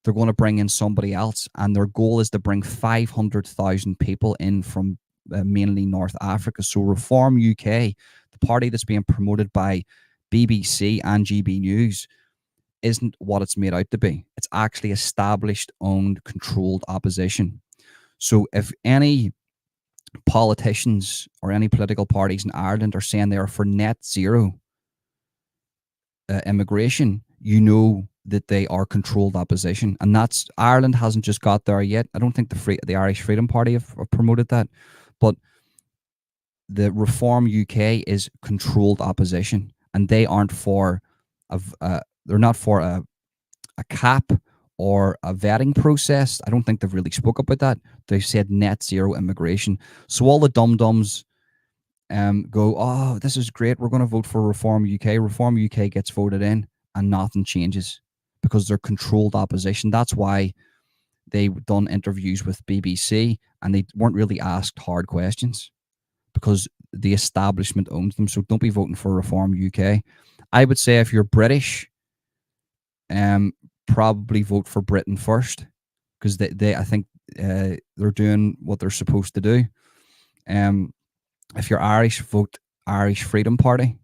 they're going to bring in somebody else, and their goal is to bring 500,000 people in from mainly North Africa. So Reform UK, the party that's being promoted by BBC and GB News, isn't what it's made out to be. It's actually established, owned, controlled opposition. So if any politicians or any political parties in Ireland are saying they are for net zero immigration, you know that they are controlled opposition. And that's, Ireland hasn't just got there yet. I don't think the Irish Freedom Party have promoted that, but the Reform UK is controlled opposition, and they aren't for they're not for a cap or a vetting process. I don't think they've really spoke about that. They said net zero immigration. So all the dum-dums go, oh, this is great, we're going to vote for Reform UK. Reform UK gets voted in and nothing changes because they're controlled opposition. That's why they've done interviews with BBC and they weren't really asked hard questions because the establishment owns them. So don't be voting for Reform UK. I would say if you're British, probably vote for Britain first, because they I think they're doing what they're supposed to do. If you're Irish, vote Irish Freedom Party,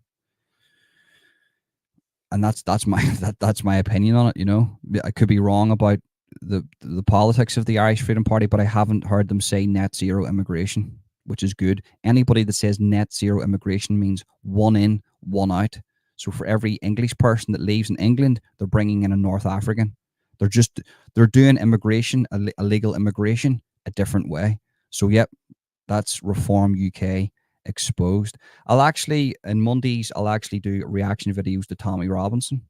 and that's my opinion on it. You know, I could be wrong about the politics of the Irish Freedom Party, but I haven't heard them say net zero immigration, which is good. Anybody that says net zero immigration means one in, one out. So for every English person that leaves in England, they're bringing in a North African. They're doing immigration, illegal immigration, a different way. So yep, that's Reform UK exposed. In Mondays, I'll actually do reaction videos to Tommy Robinson.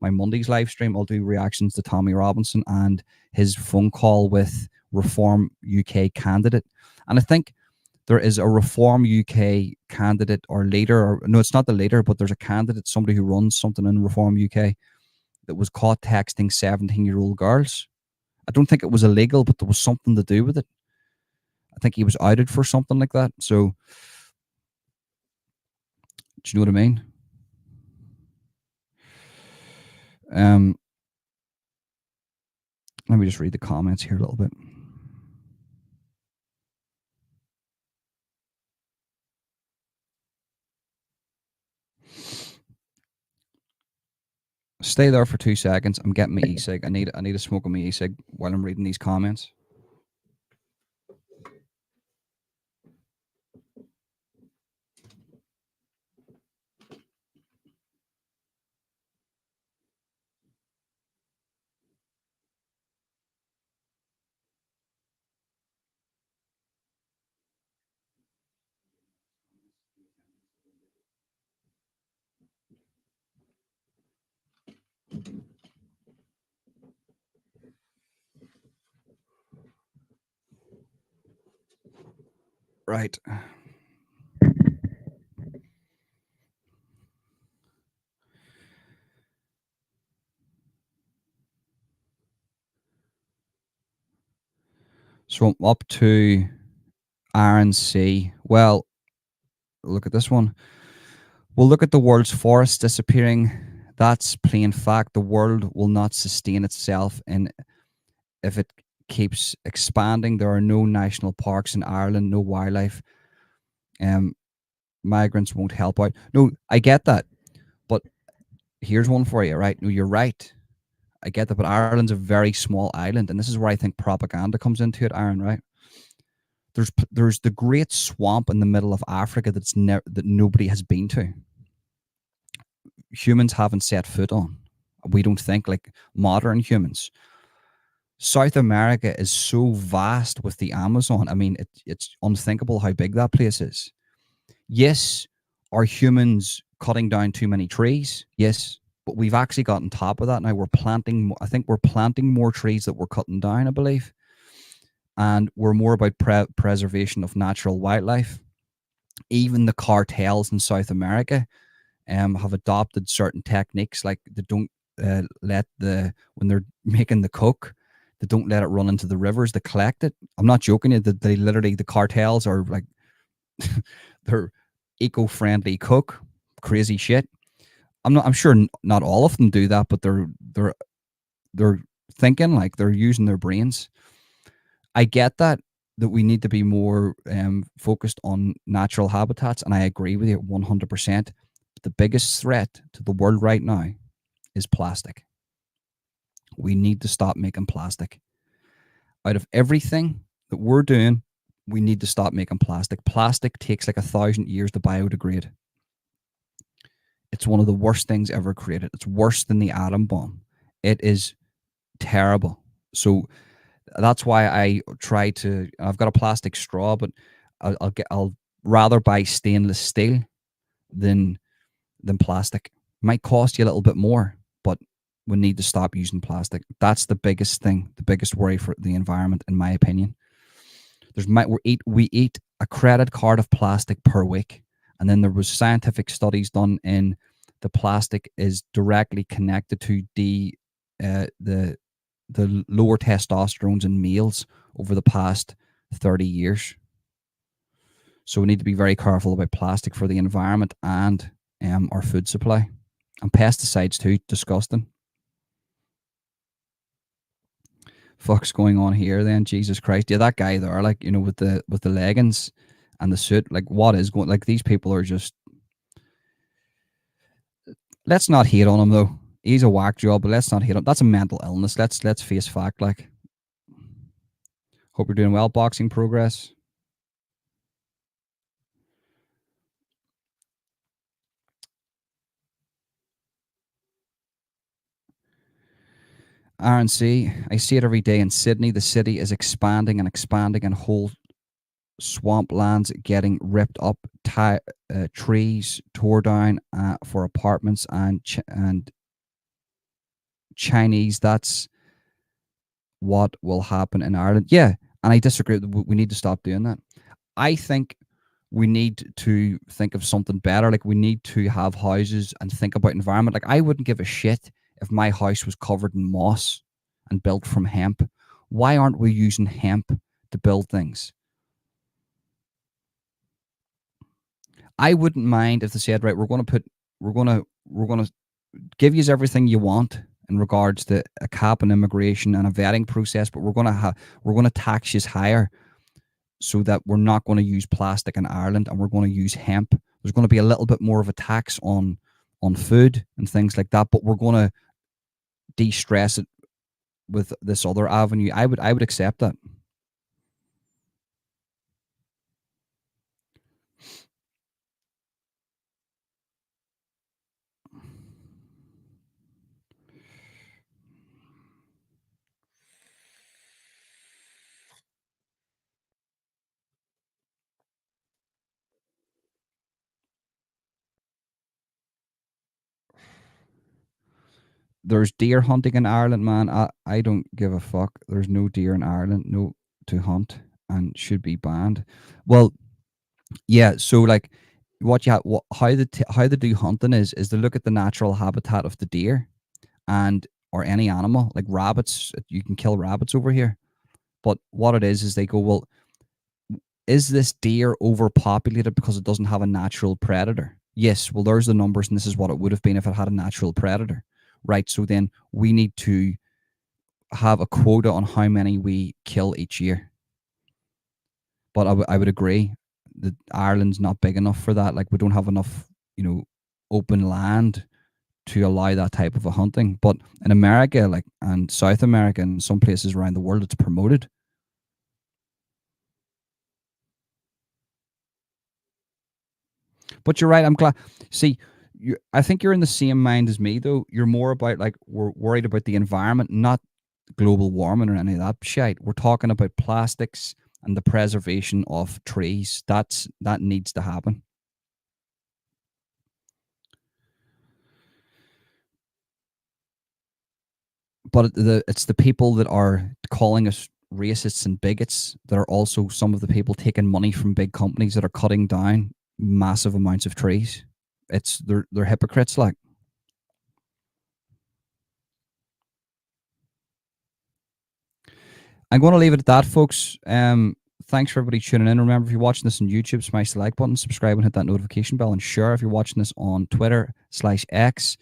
My Mondays live stream, I'll do reactions to Tommy Robinson and his phone call with Reform UK candidate. And I think there is a Reform UK candidate or leader, or no, it's not the leader, but there's a candidate, somebody who runs something in Reform UK that was caught texting 17-year-old girls. I don't think it was illegal, but there was something to do with it. I think he was outed for something like that. So, do you know what I mean? Let me just read the comments here a little bit. Stay there for 2 seconds. I'm getting my e-cig. I need a smoke on my e-cig while I'm reading these comments. Right. So I'm up to RNC. Well, look at this one. We'll look at the world's forests disappearing. That's plain fact. The world will not sustain itself, and if it keeps expanding, there are no national parks in Ireland, no wildlife. Migrants won't help out. No, I get that, but here's one for you, right? No, you're right. I get that, but Ireland's a very small island, and this is where I think propaganda comes into it, Aaron, right? There's the great swamp in the middle of Africa that nobody has been to. Humans haven't set foot on. We don't think like modern humans. South America is so vast with the Amazon. I mean, it's unthinkable how big that place is. Yes, are humans cutting down too many trees? Yes, but we've actually got on top of that now. We're planting. I think we're planting more trees that we're cutting down, I believe, and we're more about preservation of natural wildlife. Even the cartels in South America have adopted certain techniques, like they don't when they're making the coke, they don't let it run into the rivers. They collect it. I'm not joking. That they literally, the cartels are like they're eco-friendly coke, crazy shit. I'm sure not all of them do that, but they're thinking, like they're using their brains. I get that we need to be more focused on natural habitats, and I agree with you 100%. But the biggest threat to the world right now is plastic. We need to stop making plastic. Out of everything that we're doing, we need to stop making plastic. Plastic takes like 1,000 years to biodegrade. It's one of the worst things ever created. It's worse than the atom bomb. It is terrible. So that's why I try to. I've got a plastic straw, but I'll rather buy stainless steel than plastic. It might cost you a little bit more, but we need to stop using plastic. That's the biggest thing, the biggest worry for the environment, in my opinion. We eat a credit card of plastic per week, and then there was scientific studies done in the plastic is directly connected to the lower testosterone in males over the past 30 years. So we need to be very careful about plastic for the environment and our food supply. And pesticides too, disgusting. Fuck's going on here then? Jesus Christ. Yeah, that guy there, like, you know, with the leggings and the suit, like what is going, like these people are just, let's not hate on him though. He's a whack job, but let's not hate him. That's a mental illness. Let's face fact, like. Hope you're doing well. Boxing progress. RNC, I see it every day in Sydney. The city is expanding and expanding, and whole swamplands getting ripped up, trees tore down for apartments and Chinese. That's what will happen in Ireland. Yeah, and I disagree. We need to stop doing that. I think we need to think of something better. Like we need to have houses and think about environment. Like I wouldn't give a shit if my house was covered in moss and built from hemp. Why aren't we using hemp to build things? I wouldn't mind if they said, right, we're going to give you everything you want in regards to a cap on immigration and a vetting process, but we're going to tax you higher so that we're not going to use plastic in Ireland and we're going to use hemp. There's going to be a little bit more of a tax on food and things like that, but we're going to de-stress it with this other avenue, I would accept that. There's deer hunting in Ireland, man. I don't give a fuck. There's no deer in Ireland, no to hunt, and should be banned. Well, yeah. So like, what you have, how they do hunting is they look at the natural habitat of the deer, and or any animal like rabbits. You can kill rabbits over here, but what it is they go, well, is this deer overpopulated because it doesn't have a natural predator? Yes. Well, there's the numbers, and this is what it would have been if it had a natural predator. Right, so then we need to have a quota on how many we kill each year. But I would agree that Ireland's not big enough for that. Like, we don't have enough, open land to allow that type of a hunting. But in America, like, and South America and some places around the world, it's promoted. But you're right. I'm glad. See, I think you're in the same mind as me, though. You're more about, like, we're worried about the environment, not global warming or any of that shit. We're talking about plastics and the preservation of trees. That needs to happen. But it's the people that are calling us racists and bigots that are also some of the people taking money from big companies that are cutting down massive amounts of trees. They're hypocrites, like. I'm going to leave it at that, folks. Thanks for everybody tuning in. Remember, if you're watching this on YouTube, smash the like button, subscribe, and hit that notification bell. And share if you're watching this on Twitter/X.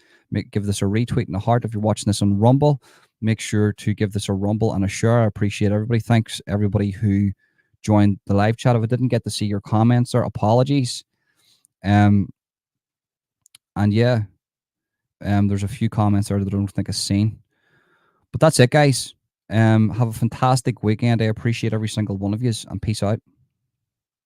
Give this a retweet and a heart. If you're watching this on Rumble, make sure to give this a rumble and a share. I appreciate everybody. Thanks, everybody who joined the live chat. If I didn't get to see your comments, or apologies. And yeah, there's a few comments there that I don't think I've seen. But that's it, guys. Have a fantastic weekend. I appreciate every single one of you, and peace out.